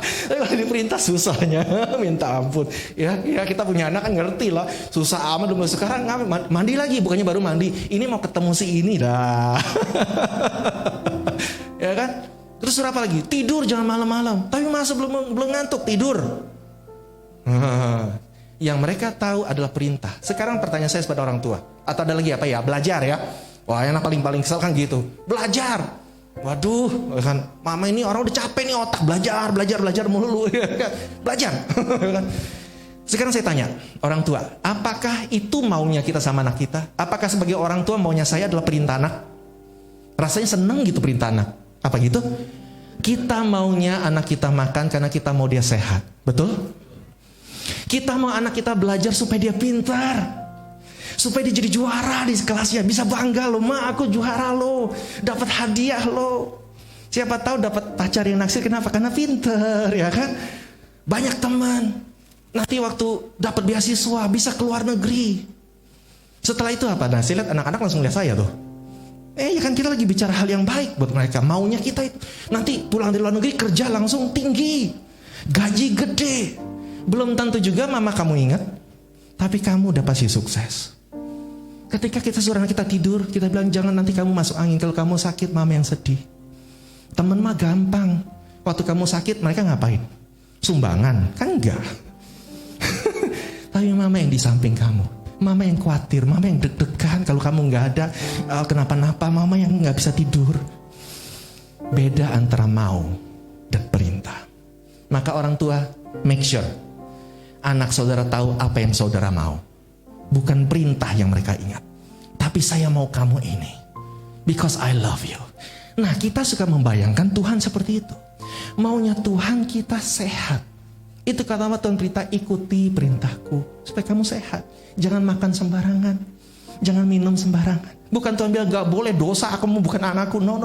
Tapi kalau diperintah susahnya, minta ampun. Ya kita punya anak kan ngerti lah, susah amat dulu. Sekarang mandi lagi, bukannya baru mandi. Ini mau ketemu si ini dah. Ya kan? Terus suruh apa lagi? Tidur jangan malam-malam. Tapi masa belum ngantuk tidur. Yang mereka tahu adalah perintah. Sekarang pertanyaan saya kepada orang tua, atau ada lagi apa ya? Belajar ya. Wah, anak paling kesal kan gitu. Belajar. Waduh, kan mama ini orang udah capek nih otak, belajar mulu. Belajar. Sekarang saya tanya, orang tua, apakah itu maunya kita sama anak kita? Apakah sebagai orang tua maunya saya adalah perintah anak? Rasanya seneng gitu perintah anak. Apa gitu? Kita maunya anak kita makan karena kita mau dia sehat. Betul? Kita mau anak kita belajar supaya dia pintar, supaya dia jadi juara di kelasnya, bisa bangga loh, ma aku juara loh, dapat hadiah loh. Siapa tahu dapat pacar yang naksir, kenapa? Karena pintar, ya kan? Banyak teman. Nanti waktu dapat beasiswa bisa keluar negeri. Setelah itu apa? Nah, saya lihat anak-anak langsung lihat saya tuh. Ya kan kita lagi bicara hal yang baik buat mereka. Maunya kita itu nanti pulang dari luar negeri kerja langsung tinggi, gaji gede. Belum tentu juga mama kamu ingat, tapi kamu udah pasti sukses. Ketika kita suruh anak kita tidur, kita bilang jangan nanti kamu masuk angin. Kalau kamu sakit, mama yang sedih. Temen mah gampang. Waktu kamu sakit, mereka ngapain? Sumbangan? Kan enggak. Tapi mama yang di samping kamu. Mama yang khawatir, mama yang deg-degan. Kalau kamu nggak ada, kenapa-napa, mama yang nggak bisa tidur. Beda antara mau dan perintah. Maka orang tua, make sure anak saudara tahu apa yang saudara mau. Bukan perintah yang mereka ingat, tapi saya mau kamu ini, because I love you. Nah, kita suka membayangkan Tuhan seperti itu. Maunya Tuhan kita sehat. Itu kata Tuhan perintah, ikuti perintahku supaya kamu sehat. Jangan makan sembarangan, jangan minum sembarangan. Bukan Tuhan bilang gak boleh, dosa, kamu bukan anakku. No.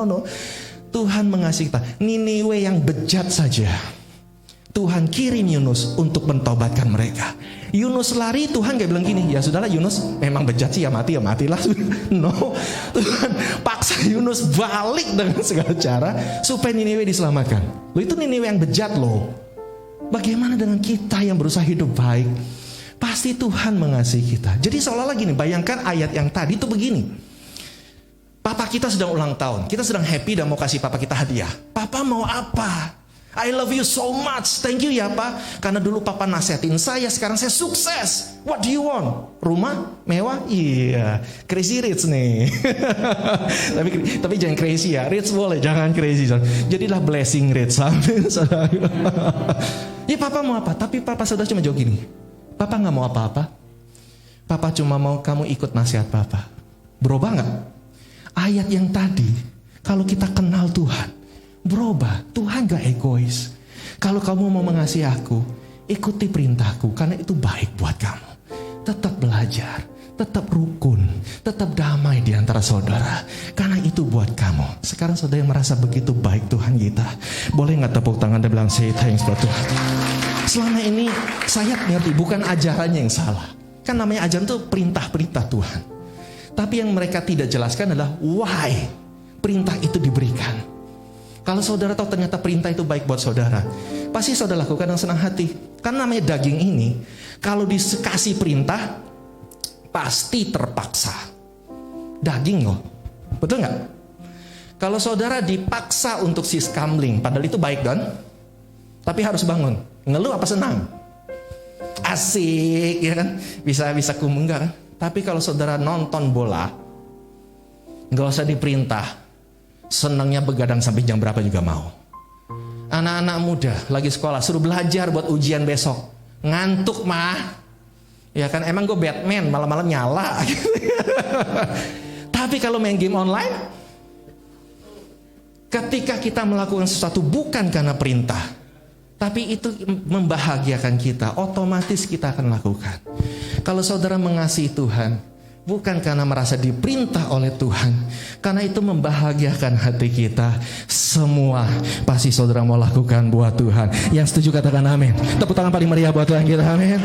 Tuhan mengasihi kita. Niniwe yang bejat saja Tuhan kirim Yunus untuk mentobatkan mereka. Yunus lari, Tuhan gak bilang gini, ya sudahlah Yunus memang bejat sih, ya matilah. No, Tuhan paksa Yunus balik dengan segala cara supaya Niniwe diselamatkan. Loh, itu Niniwe yang bejat loh. Bagaimana dengan kita yang berusaha hidup baik? Pasti Tuhan mengasihi kita. Jadi seolah-olah gini, bayangkan ayat yang tadi itu begini. Papa kita sedang ulang tahun, kita sedang happy dan mau kasih papa kita hadiah. Papa mau apa? I love you so much. Thank you ya Pak. Karena dulu Papa nasihatin saya, sekarang saya sukses. What do you want? Rumah mewah? Iya. Crazy rich nih. tapi jangan crazy ya. Rich boleh, jangan crazy. Jadilah blessing rich. Amin. Ya Papa mau apa? Tapi Papa sudah cuma jawab gini. Papa gak mau apa-apa. Papa cuma mau kamu ikut nasihat Papa. Berubah gak? Ayat yang tadi, kalau kita kenal Tuhan, berubah. Tuhan gak egois. Kalau kamu mau mengasihi aku, ikuti perintahku, karena itu baik buat kamu. Tetap belajar, tetap rukun, tetap damai di antara saudara, karena itu buat kamu. Sekarang saudara yang merasa begitu baik Tuhan kita, boleh gak tepuk tangan dan bilang say thanks buat Tuhan. Selama ini saya ngerti bukan ajarannya yang salah. Kan namanya ajaran itu perintah-perintah Tuhan. Tapi yang mereka tidak jelaskan adalah why perintah itu diberikan. Kalau saudara tahu ternyata perintah itu baik buat saudara, pasti saudara lakukan dengan senang hati. Karena namanya daging ini, kalau dikasih perintah, pasti terpaksa. Daging loh, betul nggak? Kalau saudara dipaksa untuk siskamling, padahal itu baik kan? Tapi harus bangun, ngeluh apa senang? Asik, ya kan? Bisa kumenggak kan? Tapi kalau saudara nonton bola, nggak usah diperintah. Senangnya begadang sampai jam berapa juga mau. Anak-anak muda lagi sekolah suruh belajar buat ujian besok, ngantuk mah. Ya kan emang gue Batman malam-malam nyala. Tapi kalau main game online, ketika kita melakukan sesuatu bukan karena perintah, tapi itu membahagiakan kita, otomatis kita akan lakukan. Kalau saudara mengasihi Tuhan, bukan karena merasa diperintah oleh Tuhan, karena itu membahagiakan hati kita, semua pasti saudara mau lakukan buat Tuhan. Yang setuju katakan amin. Tepuk tangan paling meriah buat Tuhan kita, amin.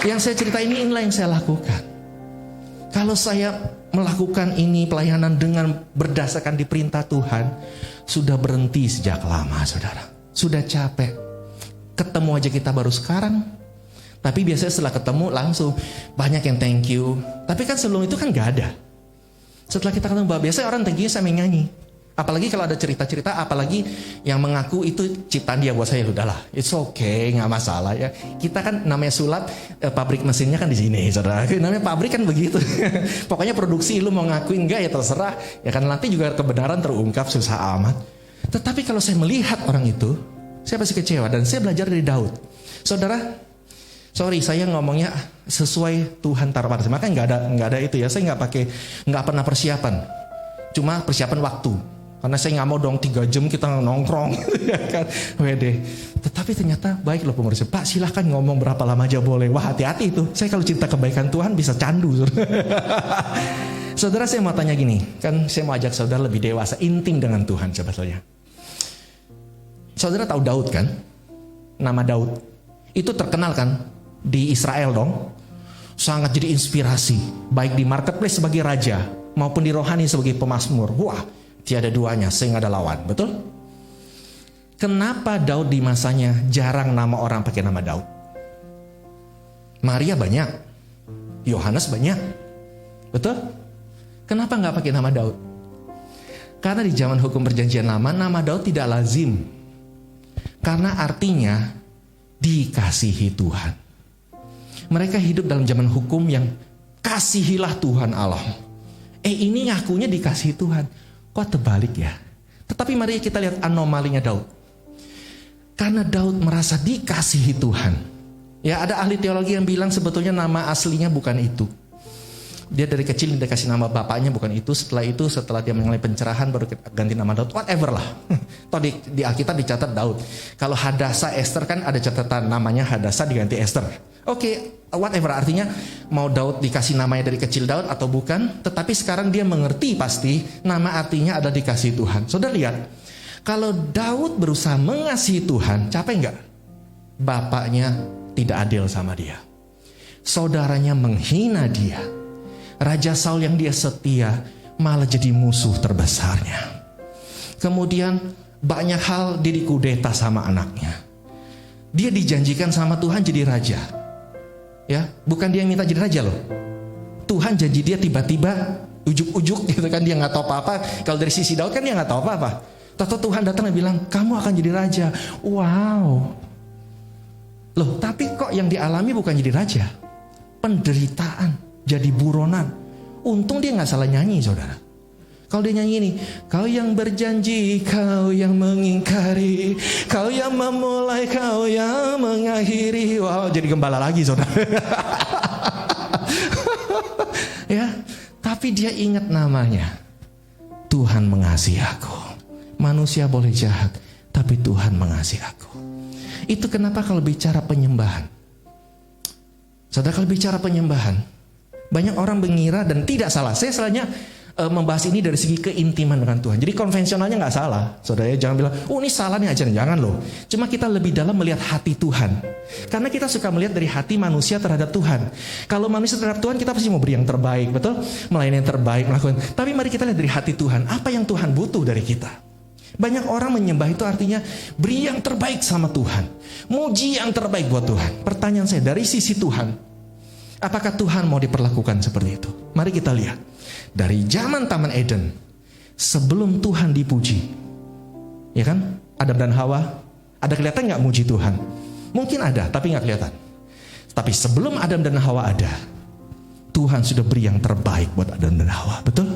Yang saya cerita inilah yang saya lakukan. Kalau saya melakukan ini pelayanan dengan berdasarkan diperintah Tuhan, sudah berhenti sejak lama saudara. Sudah capek. Ketemu aja kita baru sekarang. Tapi biasanya setelah ketemu langsung banyak yang thank you. Tapi kan sebelum itu kan gak ada. Setelah kita ketemu, biasanya orang thank you sambil nyanyi. Apalagi kalau ada cerita-cerita, apalagi yang mengaku itu ciptaan dia buat saya, udahlah, it's okay, nggak masalah ya. Kita kan namanya sulap, pabrik mesinnya kan di sini, saudara. Namanya pabrik kan begitu. Pokoknya produksi, lu mau ngakuin nggak ya terserah. Ya kan nanti juga kebenaran terungkap, susah amat. Tetapi kalau saya melihat orang itu, saya pasti kecewa dan saya belajar dari Daud, saudara. Sorry, saya ngomongnya sesuai Tuhan taruh pada saya. Makanya nggak ada itu ya. Saya nggak pernah persiapan. Cuma persiapan waktu. Karena saya nggak mau dong 3 jam kita nongkrong, ya kan? Wede. Tetapi ternyata baik loh pengurus. Pak silahkan ngomong berapa lama aja boleh. Wah hati-hati itu. Saya kalau cinta kebaikan Tuhan bisa candu. Saudara saya mau tanya gini. Kan saya mau ajak saudara lebih dewasa, intim dengan Tuhan sebetulnya. Saudara tahu Daud kan? Nama Daud. Itu terkenal kan? Di Israel dong, sangat jadi inspirasi, baik di marketplace sebagai raja maupun di rohani sebagai pemazmur. Wah, tiada duanya, saya nggak ada lawan, betul? Kenapa Daud di masanya jarang nama orang pakai nama Daud? Maria banyak, Yohanes banyak, betul? Kenapa nggak pakai nama Daud? Karena di zaman hukum perjanjian lama, nama Daud tidak lazim, karena artinya dikasihi Tuhan. Mereka hidup dalam zaman hukum yang kasihilah Tuhan Allah. Ini ngakunya dikasihi Tuhan. Kok terbalik ya? Tetapi mari kita lihat anomalinya Daud. Karena Daud merasa dikasihi Tuhan. Ya ada ahli teologi yang bilang sebetulnya nama aslinya bukan itu. Dia dari kecil dikasih nama bapaknya bukan itu. Setelah dia mengalami pencerahan baru ganti nama Daud. Whatever lah. Toh di Alkitab dicatat Daud. Kalau Hadasa Esther kan ada catatan namanya Hadasa diganti Esther. Oke, whatever artinya mau Daud dikasih namanya dari kecil Daud atau bukan. Tetapi sekarang dia mengerti pasti nama artinya adalah dikasihi Tuhan. Saudara lihat. Kalau Daud berusaha mengasihi Tuhan, capek enggak? Bapaknya tidak adil sama dia. Saudaranya menghina dia. Raja Saul yang dia setia malah jadi musuh terbesarnya. Kemudian banyak hal dia dikudeta sama anaknya. Dia dijanjikan sama Tuhan jadi raja. Ya, bukan dia yang minta jadi raja loh. Tuhan janji dia tiba-tiba ujuk-ujuk gitu kan, dia nggak tahu apa-apa. Kalau dari sisi Daud kan dia nggak tahu apa-apa. Tahu Tuhan datang dan bilang, kamu akan jadi raja. Wow. Loh, tapi kok yang dialami bukan jadi raja? Penderitaan, jadi buronan. Untung dia gak salah nyanyi, saudara. Kalau dia nyanyi ini, kau yang berjanji, kau yang mengingkari, kau yang memulai, kau yang mengakhiri. Wow, jadi gembala lagi, saudara. Ya, tapi dia ingat namanya. Tuhan mengasihi aku. Manusia boleh jahat, tapi Tuhan mengasihi aku. Itu kenapa kalau bicara penyembahan, saudara, kalau bicara penyembahan, banyak orang mengira dan tidak salah. Saya salahnya membahas ini dari segi keintiman dengan Tuhan. Jadi konvensionalnya nggak salah, saudara ya. Jangan bilang, oh ini salah nih ajaran. Jangan loh. Cuma kita lebih dalam melihat hati Tuhan. Karena kita suka melihat dari hati manusia terhadap Tuhan. Kalau manusia terhadap Tuhan, kita pasti mau beri yang terbaik, betul? Melayani yang terbaik, melakukan. Tapi mari kita lihat dari hati Tuhan. Apa yang Tuhan butuh dari kita? Banyak orang menyembah itu artinya beri yang terbaik sama Tuhan. Muji yang terbaik buat Tuhan. Pertanyaan saya, dari sisi Tuhan, apakah Tuhan mau diperlakukan seperti itu? Mari kita lihat. Dari zaman Taman Eden, sebelum Tuhan dipuji, ya kan? Adam dan Hawa, ada kelihatan gak muji Tuhan? Mungkin ada, tapi gak kelihatan. Tapi sebelum Adam dan Hawa ada, Tuhan sudah beri yang terbaik buat Adam dan Hawa, betul?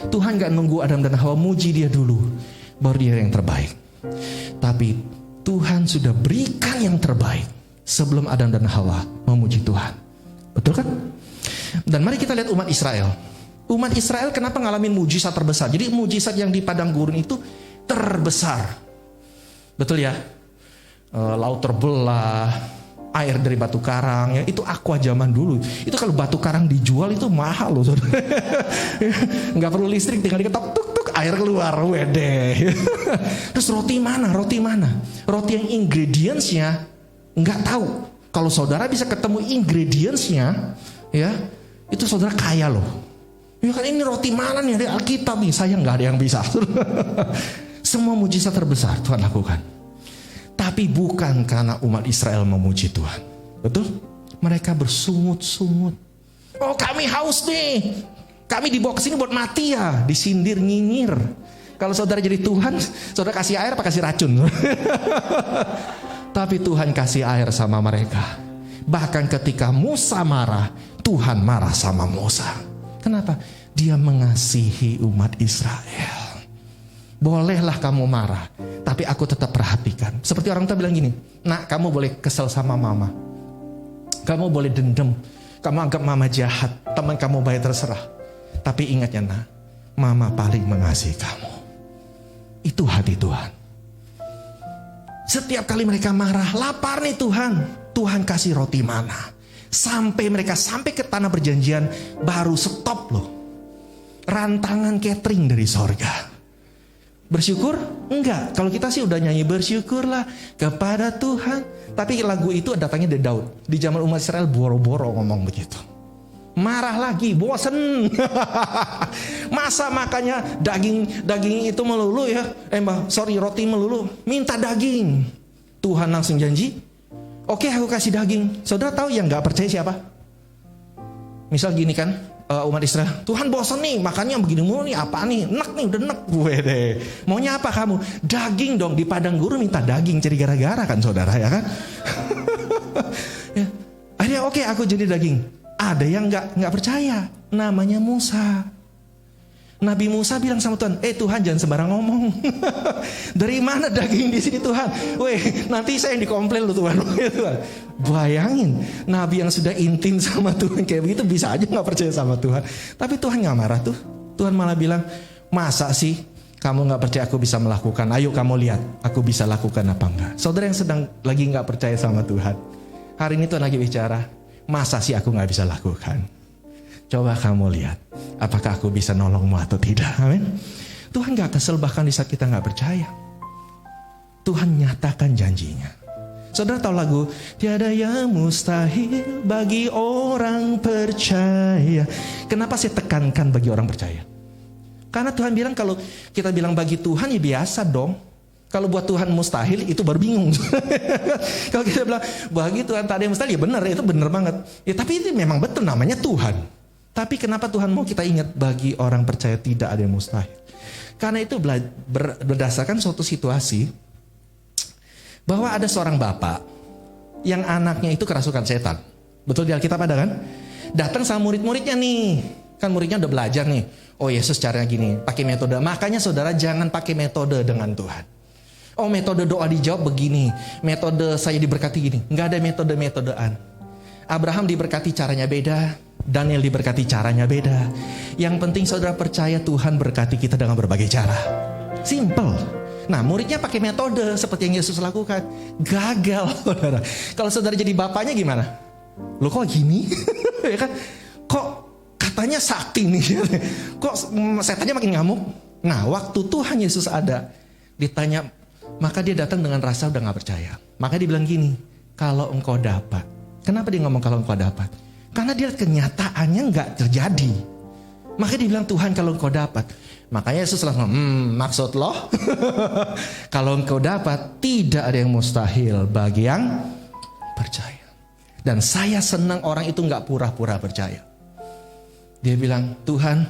Tuhan gak nunggu Adam dan Hawa muji dia dulu, baru dia yang terbaik. Tapi Tuhan sudah berikan yang terbaik sebelum Adam dan Hawa memuji Tuhan. Betul kan? Dan mari kita lihat umat Israel. Umat Israel kenapa ngalamin mujizat terbesar? Jadi mujizat yang di padang gurun itu terbesar. Betul ya? Laut terbelah, air dari batu karang, ya itu aqua zaman dulu. Itu kalau batu karang dijual itu mahal loh, saudara. Nggak perlu listrik, tinggal diketok tuk tuk air keluar, wede. Terus roti mana? Roti mana? Roti yang ingredientsnya nggak tahu. Kalau saudara bisa ketemu ingredientsnya, ya itu saudara kaya loh. Ya kan, ini roti mana nih dari Alkitab nih? Saya nggak ada yang bisa. Semua mujizat terbesar Tuhan lakukan. Tapi bukan karena umat Israel memuji Tuhan. Betul? Mereka bersungut-sungut. Oh, kami haus nih. Kami dibawa ke sini buat mati ya. Disindir, nyinyir. Kalau saudara jadi Tuhan, saudara kasih air apa kasih racun? Tapi Tuhan kasih air sama mereka. Bahkan ketika Musa marah, Tuhan marah sama Musa. Kenapa? Dia mengasihi umat Israel. Bolehlah kamu marah, tapi aku tetap perhatikan. Seperti orang tua bilang gini, nak, kamu boleh kesel sama mama, kamu boleh dendam, kamu anggap mama jahat, teman kamu baik, terserah. Tapi ingat ya nak, mama paling mengasihi kamu. Itu hati Tuhan. Setiap kali mereka marah, lapar nih Tuhan, Tuhan kasih roti mana. Sampai mereka sampai ke tanah perjanjian, baru stop loh. Rantangan catering dari sorga. Bersyukur? Enggak. Kalau kita sih udah nyanyi bersyukurlah kepada Tuhan. Tapi lagu itu datangnya dari Daud. Di zaman umat Israel boro-boro ngomong begitu. Marah lagi, bosen. Masa makanya daging itu melulu ya. Roti melulu. Minta daging. Tuhan langsung janji, oke, aku kasih daging. Saudara tahu yang gak percaya siapa? Misal gini kan, umat Israel, Tuhan bosan nih, makannya begini mulu nih, apa nih? Enak nih, udah enak. Wede. Maunya apa kamu? Daging dong, di padang gurun minta daging, jadi gara-gara kan saudara, ya kan? Ya. Akhirnya oke, aku jadi daging. Ada yang gak percaya, namanya Musa. Nabi Musa bilang sama Tuhan, Tuhan jangan sembarang ngomong. Dari mana daging di sini Tuhan? Weh, nanti saya yang dikomplain loh Tuhan. Bayangin, Nabi yang sudah intim sama Tuhan kayak begitu bisa aja nggak percaya sama Tuhan. Tapi Tuhan nggak marah tuh. Tuhan malah bilang, masa sih kamu nggak percaya aku bisa melakukan? Ayo kamu lihat, aku bisa lakukan apa enggak? Saudara yang sedang lagi nggak percaya sama Tuhan, hari ini Tuhan lagi bicara, masa sih aku nggak bisa lakukan? Coba kamu lihat, apakah aku bisa nolongmu atau tidak? Amin. Tuhan gak kesel bahkan di saat kita gak percaya. Tuhan nyatakan janjinya. Saudara tahu lagu, tiada yang mustahil bagi orang percaya. Kenapa saya tekankan bagi orang percaya? Karena Tuhan bilang kalau kita bilang bagi Tuhan ya biasa dong. Kalau buat Tuhan mustahil itu baru bingung. Kalau kita bilang bagi Tuhan tak ada yang mustahil, ya benar, itu benar banget. Ya tapi itu memang betul, namanya Tuhan. Tapi kenapa Tuhan mau kita ingat bagi orang percaya tidak ada yang mustahil? Karena itu berdasarkan suatu situasi bahwa ada seorang bapak yang anaknya itu kerasukan setan. Betul di Alkitab ada kan? Datang sama murid-muridnya nih. Kan muridnya udah belajar nih. Oh Yesus caranya gini, pakai metode. Makanya saudara jangan pakai metode dengan Tuhan. Oh metode doa dijawab begini. Metode saya diberkati gini. Nggak ada metode-metodean. Abraham diberkati caranya beda. Daniel diberkati caranya beda. Yang penting saudara percaya Tuhan berkati kita dengan berbagai cara. Simple. Nah muridnya pakai metode seperti yang Yesus lakukan. Gagal saudara. Kalau saudara jadi bapaknya gimana? Loh kok gini? Ya kan? Kok katanya sakti nih? Kok setannya makin ngamuk? Nah waktu Tuhan Yesus ada, ditanya, maka dia datang dengan rasa udah gak percaya. Maka dia bilang gini, kalau engkau dapat. Kenapa dia ngomong kalau engkau dapat? Karena dia kenyataannya gak terjadi. Maka dia bilang Tuhan kalau engkau dapat. Makanya Yesus langsung maksud lo? Kalau engkau dapat, tidak ada yang mustahil bagi yang percaya. Dan saya senang orang itu gak pura-pura percaya. Dia bilang, Tuhan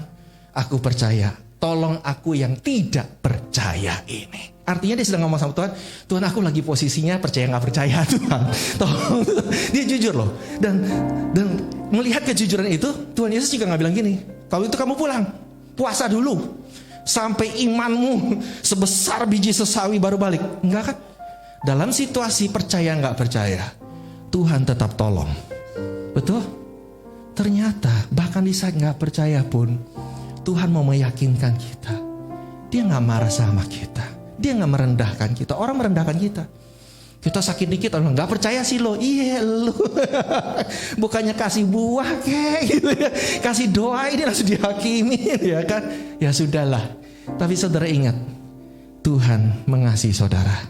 aku percaya, tolong aku yang tidak percaya ini. Artinya dia sedang ngomong sama Tuhan, Tuhan aku lagi posisinya percaya gak percaya Tuhan. Tolong. Dia jujur loh. Dan melihat kejujuran itu, Tuhan Yesus juga gak bilang gini, kalau itu kamu pulang, puasa dulu. Sampai imanmu sebesar biji sesawi baru balik. Enggak kan? Dalam situasi percaya gak percaya, Tuhan tetap tolong. Betul? Ternyata bahkan di saat gak percaya pun, Tuhan mau meyakinkan kita. Dia gak marah sama kita. Dia gak merendahkan kita. Orang merendahkan kita. Kita sakit dikit, orang gak percaya sih lo. Iya lo. Bukannya kasih buah kayak gitu ya. Kasih doa ini langsung dihakimi ya kan. Ya sudahlah. Tapi saudara ingat, Tuhan mengasihi saudara.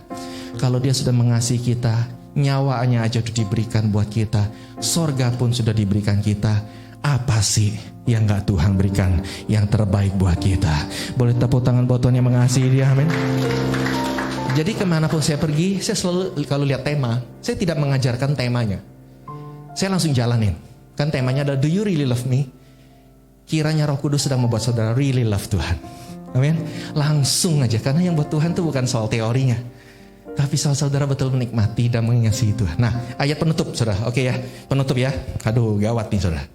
Kalau dia sudah mengasihi kita, nyawanya aja sudah diberikan buat kita. Sorga pun sudah diberikan kita. Apa sih yang gak Tuhan berikan yang terbaik buat kita? Boleh tepuk tangan buat Tuhan yang mengasihi dia, amin. Jadi kemanapun saya pergi, saya selalu kalau lihat tema, saya tidak mengajarkan temanya. Saya langsung jalanin. Kan temanya adalah Do you really love me? Kiranya Roh Kudus sedang membuat saudara really love Tuhan. Amin. Langsung aja, karena yang buat Tuhan itu bukan soal teorinya, tapi soal saudara betul menikmati dan mengasihi Tuhan. Nah, ayat penutup saudara. Oke ya, penutup ya. Aduh, gawat nih saudara.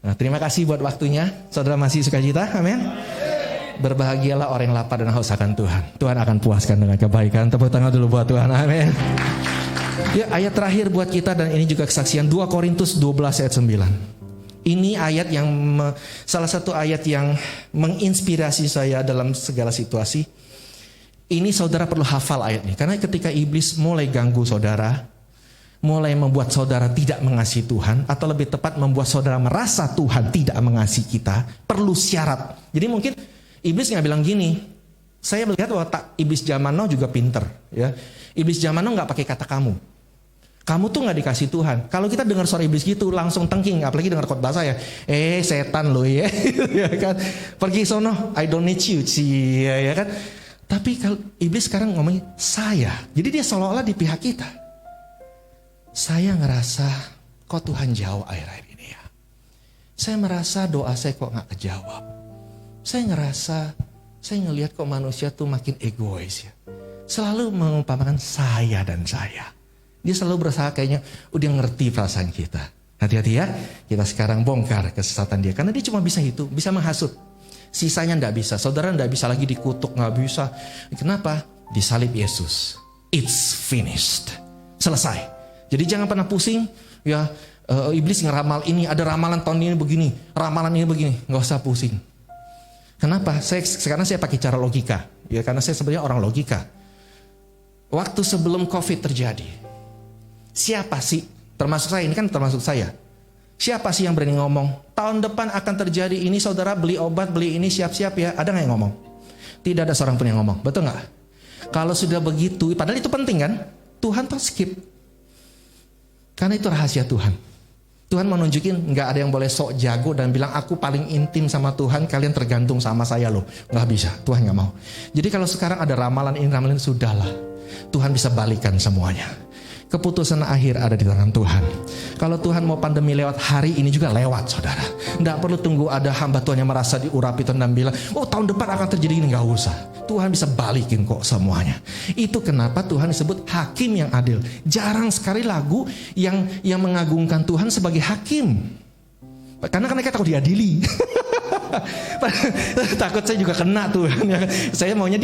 Nah, terima kasih buat waktunya. Saudara masih sukacita, amin. Berbahagialah orang yang lapar dan haus akan Tuhan. Tuhan akan puaskan dengan kebaikan. Tepuk tangan dulu buat Tuhan, amin. Ya, ayat terakhir buat kita, dan ini juga kesaksian 2 Korintus 12 ayat 9. Ini ayat yang salah satu ayat yang menginspirasi saya dalam segala situasi. Ini saudara perlu hafal ayat ini, karena ketika iblis mulai ganggu saudara, mulai membuat saudara tidak mengasihi Tuhan, atau lebih tepat membuat saudara merasa Tuhan tidak mengasihi kita, perlu syarat. Jadi mungkin iblis nggak bilang gini, saya melihat bahwa iblis zaman now juga pinter, ya. Iblis zaman now nggak pakai kata kamu. Kamu tuh nggak dikasih Tuhan. Kalau kita dengar suara iblis gitu langsung tengking, apalagi dengar khotbah saya, setan lo ya, ya kan, pergi sono, I don't need you, ya kan. Tapi kalau iblis sekarang ngomongin saya, jadi dia seolah-olah di pihak kita. Saya ngerasa kok Tuhan jauh akhir-akhir ini ya. Saya merasa doa saya kok gak kejawab. Saya ngerasa, saya ngelihat kok manusia tuh makin egois ya. Selalu mengumpamakan saya dan saya. Dia selalu berusaha kayaknya udah ngerti perasaan kita. Hati-hati ya, kita sekarang bongkar kesesatan dia. Karena dia cuma bisa itu, bisa menghasut. Sisanya gak bisa, saudara gak bisa lagi dikutuk, gak bisa. Kenapa? Disalib Yesus. It's finished. Selesai. Jadi jangan pernah pusing, ya iblis ngeramal ini, ada ramalan tahun ini begini, ramalan ini begini, nggak usah pusing. Kenapa? Sekarang saya pakai cara logika, ya karena saya sebenarnya orang logika. Waktu sebelum COVID terjadi, siapa sih, termasuk saya, ini kan termasuk saya, siapa sih yang berani ngomong, tahun depan akan terjadi ini, saudara beli obat, beli ini, siap-siap ya, ada nggak yang ngomong? Tidak ada seorang pun yang ngomong, betul nggak? Kalau sudah begitu, padahal itu penting kan, Tuhan tuh skip. Karena itu rahasia Tuhan. Tuhan mau nunjukin gak ada yang boleh sok jago dan bilang aku paling intim sama Tuhan, kalian tergantung sama saya loh. Gak bisa, Tuhan gak mau. Jadi kalau sekarang ada ramalan ini, sudahlah. Tuhan bisa balikan semuanya. Keputusan akhir ada di tangan Tuhan. Kalau Tuhan mau pandemi lewat hari ini juga lewat saudara. Nggak perlu tunggu ada hamba Tuhan yang merasa diurapi Tuhan dan bilang, oh tahun depan akan terjadi ini. Nggak usah. Tuhan bisa balikin kok semuanya. Itu kenapa Tuhan disebut hakim yang adil. Jarang sekali lagu yang mengagungkan Tuhan sebagai hakim. Karena mereka takut diadili. Takut saya juga kena Tuhan. Saya maunya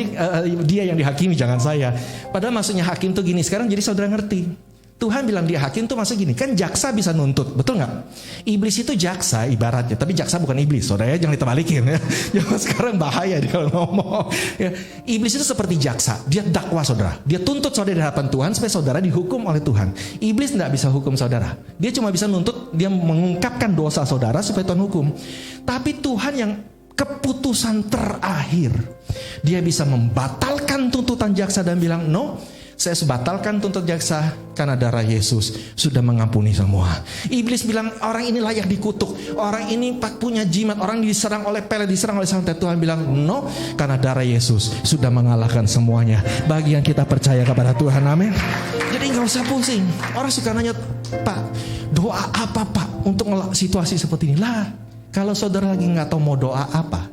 dia yang dihakimi, jangan saya. Padahal maksudnya hakim tuh gini. Sekarang jadi saudara ngerti. Tuhan bilang dia hakim tuh maksud gini. Kan jaksa bisa nuntut, betul gak? Iblis itu jaksa ibaratnya. Tapi jaksa bukan iblis. Saudara jangan ditebalikin ya. Jangan sekarang bahaya kalau ngomong ya. Iblis itu seperti jaksa. Dia dakwa saudara. Dia tuntut saudara di hadapan Tuhan supaya saudara dihukum oleh Tuhan. Iblis gak bisa hukum saudara. Dia cuma bisa nuntut. Dia mengungkapkan dosa saudara supaya Tuhan hukum. Tapi Tuhan yang keputusan terakhir, dia bisa membatalkan tuntutan jaksa dan bilang, no, saya batalkan tuntut jaksa karena darah Yesus sudah mengampuni semua. Iblis bilang orang ini layak dikutuk, orang ini punya jimat, orang diserang oleh pelet, diserang oleh santet. Tuhan bilang no, karena darah Yesus sudah mengalahkan semuanya. Bagi yang kita percaya kepada Tuhan, amin. Jadi gak usah pusing. Orang suka nanya, Pak, doa apa Pak untuk situasi seperti ini? Lah, kalau saudara lagi gak tahu mau doa apa,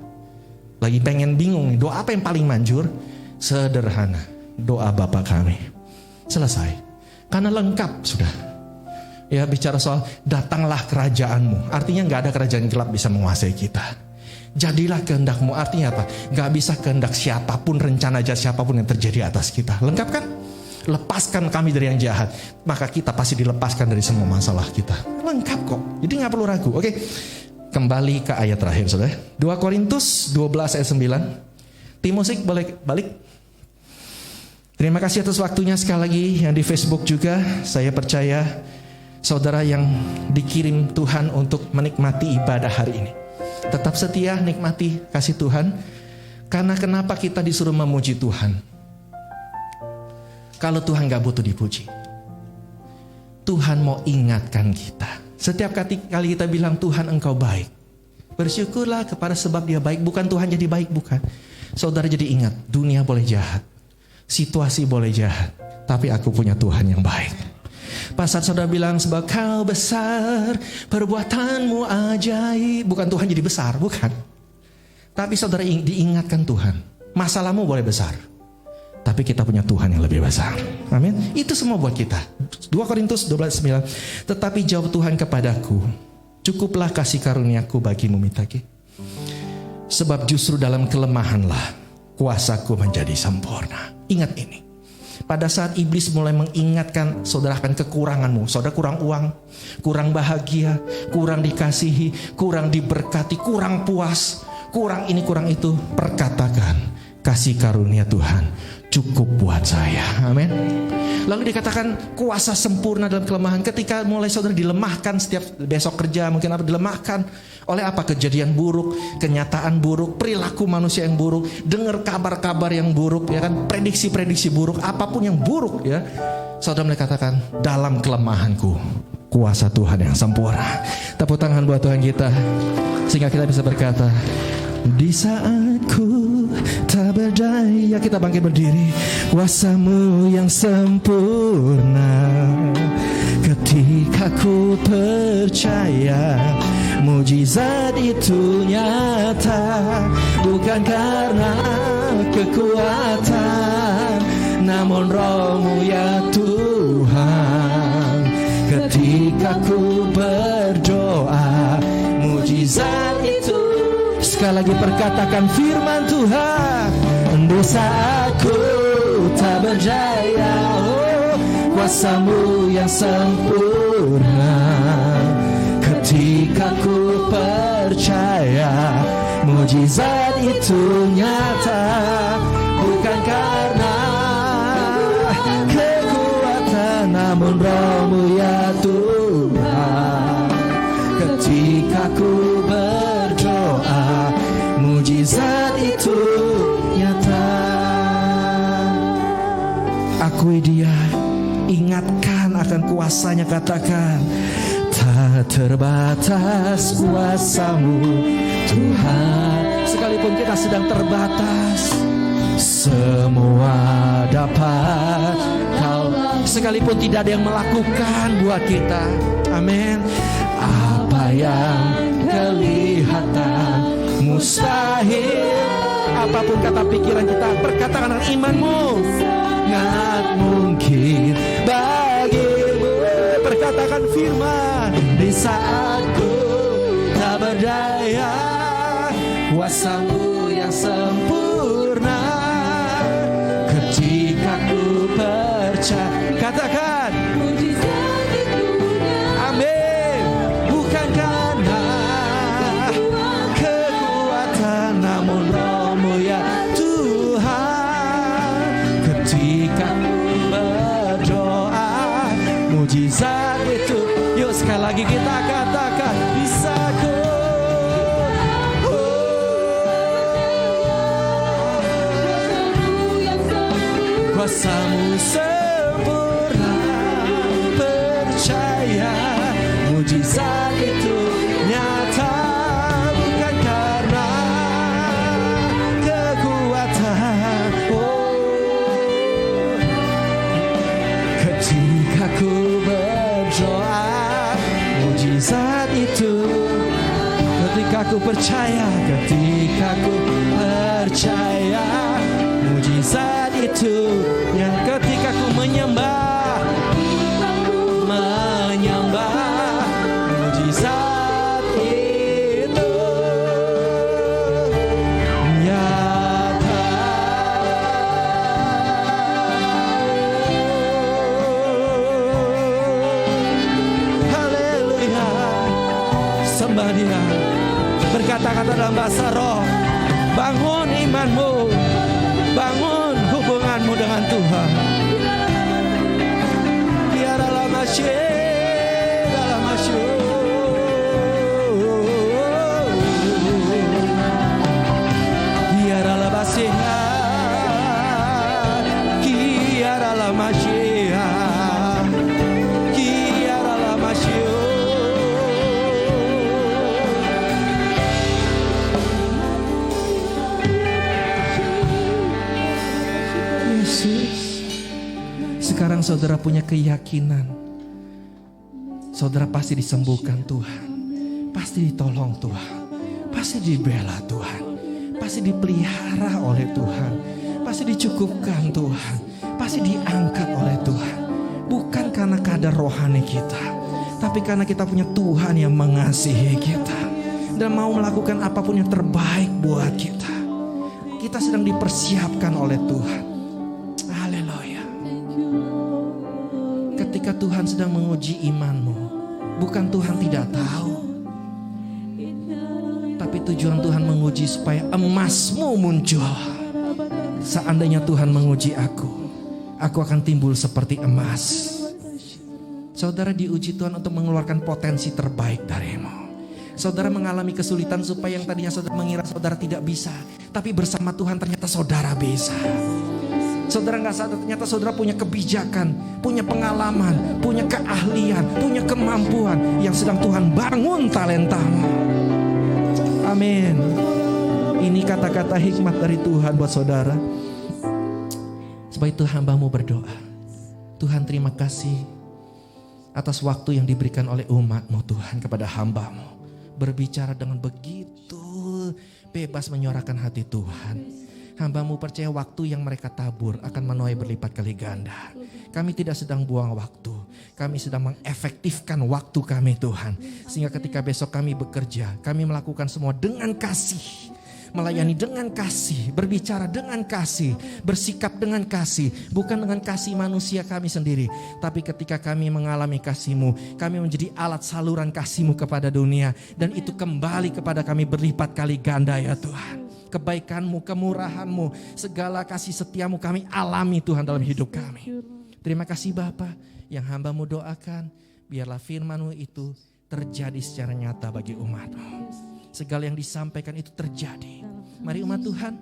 lagi pengen bingung, doa apa yang paling manjur? Sederhana, doa Bapa kami. Selesai. Karena lengkap sudah. Ya, bicara soal datanglah kerajaanmu. Artinya gak ada kerajaan gelap bisa menguasai kita. Jadilah kehendakmu. Artinya apa? Gak bisa kehendak siapapun, rencana aja siapapun yang terjadi atas kita. Lengkap kan? Lepaskan kami dari yang jahat, maka kita pasti dilepaskan dari semua masalah kita. Lengkap kok. Jadi gak perlu ragu. Oke. Kembali ke ayat terakhir saudara. 2 Korintus 12 ayat 9. Tim musik boleh balik. Terima kasih atas waktunya sekali lagi. Yang di Facebook juga, saya percaya saudara yang dikirim Tuhan untuk menikmati ibadah hari ini. Tetap setia nikmati kasih Tuhan. Karena kenapa kita disuruh memuji Tuhan? Kalau Tuhan gak butuh dipuji, Tuhan mau ingatkan kita. Setiap kali kita bilang Tuhan engkau baik, bersyukurlah kepada sebab dia baik. Bukan Tuhan jadi baik, bukan. Saudara jadi ingat, dunia boleh jahat, situasi boleh jahat, tapi aku punya Tuhan yang baik. Pas saat saudara bilang sebab kau besar, perbuatanmu ajaib. Bukan Tuhan jadi besar, bukan. Tapi saudara diingatkan Tuhan, masalahmu boleh besar, tapi kita punya Tuhan yang lebih besar. Amin. Itu semua buat kita. 2 Korintus 12:9. Tetapi jawab Tuhan kepadaku, cukuplah kasih karuniaku bagimu Mitaki. Sebab justru dalam kelemahanlah kuasaku menjadi sempurna. Ingat ini. Pada saat iblis mulai mengingatkan saudara akan kekuranganmu, saudara kurang uang, kurang bahagia, kurang dikasihi, kurang diberkati, kurang puas, kurang ini, kurang itu, perkatakan, kasih karunia Tuhan cukup buat saya. Amin. Lalu dikatakan kuasa sempurna dalam kelemahan. Ketika mulai saudara dilemahkan, setiap besok kerja mungkin apa dilemahkan oleh apa? Kejadian buruk, kenyataan buruk, perilaku manusia yang buruk, dengar kabar-kabar yang buruk, ya kan, prediksi-prediksi buruk, apapun yang buruk, ya. Saudara mulai katakan, dalam kelemahanku kuasa Tuhan yang sempurna. Tepuk tangan buat Tuhan kita sehingga kita bisa berkata, di saat ku tak berdaya, kita bangkit berdiri, kuasamu yang sempurna. Ketika ku percaya mujizat itu nyata, bukan karena kekuatan, namun Roh-Mu ya Tuhan. Ketika ku berdoa, mujizat itu. Sekali lagi perkatakan firman Tuhan. Di saat ku tak berdaya, oh, kuasamu yang sempurna. Ketika ku percaya mujizat itu nyata, bukan karena kekuatan, namun Roh-Mu ya Tuhan. Ketika ku berdoa, mujizat itu nyata. Akui dia, ingatkan akan kuasanya, katakan, tak terbatas kuasamu Tuhan. Sekalipun kita sedang terbatas, semua dapat kau. Sekalipun tidak ada yang melakukan buat kita, amin. Apa yang kelihatan mustahil. Apapun kata pikiran kita, berkatakan dengan imanmu. Sangat mungkin bagimu. Berkatakan firman. Di saat ku tak berdaya, kuasa-Mu yang sempurna. Ketika ku percaya, katakan amin. Bukan karena kekuatan, namun Roh-Mu ya Tuhan. Ketika ku berdoa, mujizat itu. Yuk sekali lagi kita katakan, bisa ku. Kuasa-Mu sempurna, percaya mujizat itu nyata. Bukan karena kekuatan, ketika ku berdoa, mujizat itu. Ketika ku percaya, mujizat itu. Yang ketika ku menyembah, mujizat itu nyata. Haleluya. Sembah Dia. Berkata-kata dalam bahasa roh. Bangun imanmu, bangun hubunganmu dengan Tuhan. Dia dalam Sekarang saudara punya keyakinan, saudara pasti disembuhkan Tuhan, pasti ditolong Tuhan, pasti dibela Tuhan, pasti dipelihara oleh Tuhan, pasti dicukupkan Tuhan, pasti diangkat oleh Tuhan. Bukan karena kadar rohani kita, tapi karena kita punya Tuhan yang mengasihi kita dan mau melakukan apapun yang terbaik buat kita. Kita sedang dipersiapkan oleh Tuhan. Haleluya. Ketika Tuhan sedang menguji imanmu, bukan Tuhan tidak tahu, tapi tujuan Tuhan menguji supaya emasmu muncul. Seandainya Tuhan menguji aku akan timbul seperti emas. Saudara diuji Tuhan untuk mengeluarkan potensi terbaik darimu. Saudara mengalami kesulitan supaya yang tadinya saudara mengira saudara tidak bisa, tapi bersama Tuhan ternyata saudara bisa. Saudara gak sadar ternyata saudara punya kebijakan, punya pengalaman, punya keahlian, punya kemampuan yang sedang Tuhan bangun talentamu. Amin. Ini kata-kata hikmat dari Tuhan buat saudara. Sebab itu hamba-Mu berdoa, Tuhan terima kasih atas waktu yang diberikan oleh umat-Mu Tuhan kepada hamba-Mu. Berbicara dengan begitu bebas menyuarakan hati Tuhan. Hamba-Mu percaya waktu yang mereka tabur akan menuai berlipat kali ganda. Kami tidak sedang buang waktu, kami sedang mengefektifkan waktu kami Tuhan. Sehingga ketika besok kami bekerja, kami melakukan semua dengan kasih. Melayani dengan kasih, berbicara dengan kasih, bersikap dengan kasih. Bukan dengan kasih manusia kami sendiri, tapi ketika kami mengalami kasih-Mu, kami menjadi alat saluran kasih-Mu kepada dunia. Dan itu kembali kepada kami berlipat kali ganda ya Tuhan. Kebaikan-Mu, kemurahan-Mu, segala kasih setia-Mu kami alami Tuhan dalam hidup kami. Terima kasih Bapa, yang hamba-Mu doakan, biarlah firman-Mu itu terjadi secara nyata bagi umat-Mu. Segala yang disampaikan itu terjadi. Mari umat Tuhan,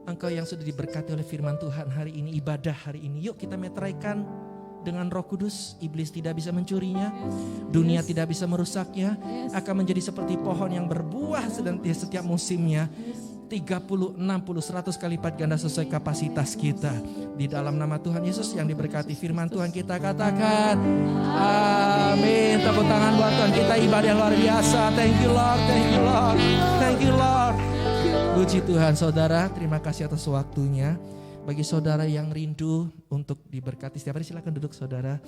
engkau yang sudah diberkati oleh firman Tuhan hari ini, ibadah hari ini, yuk kita meteraikan dengan Roh Kudus. Iblis tidak bisa mencurinya, dunia tidak bisa merusaknya, akan menjadi seperti pohon yang berbuah setiap musimnya. 30, 60, 100 kali lipat ganda sesuai kapasitas kita. Di dalam nama Tuhan Yesus yang diberkati firman Tuhan kita katakan amin. Tepuk tangan buat Tuhan kita, ibadah luar biasa. Thank you Lord, thank you Lord, thank you Lord. Puji Tuhan saudara, terima kasih atas waktunya. Bagi saudara yang rindu untuk diberkati setiap hari, silakan duduk saudara.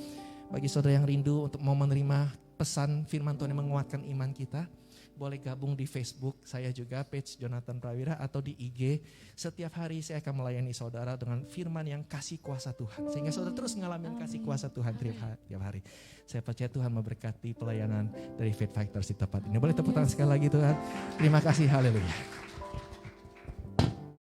Bagi saudara yang rindu untuk mau menerima pesan firman Tuhan yang menguatkan iman kita, boleh gabung di Facebook saya juga, page Jonathan Prawira, atau di IG. Setiap hari saya akan melayani saudara dengan firman yang kasih kuasa Tuhan, sehingga saudara terus ngalamin kasih kuasa Tuhan tiap hari. Saya percaya Tuhan memberkati pelayanan dari Faith Fighters di tempat ini. Boleh tepuk tangan sekali lagi Tuhan. Terima kasih, haleluya.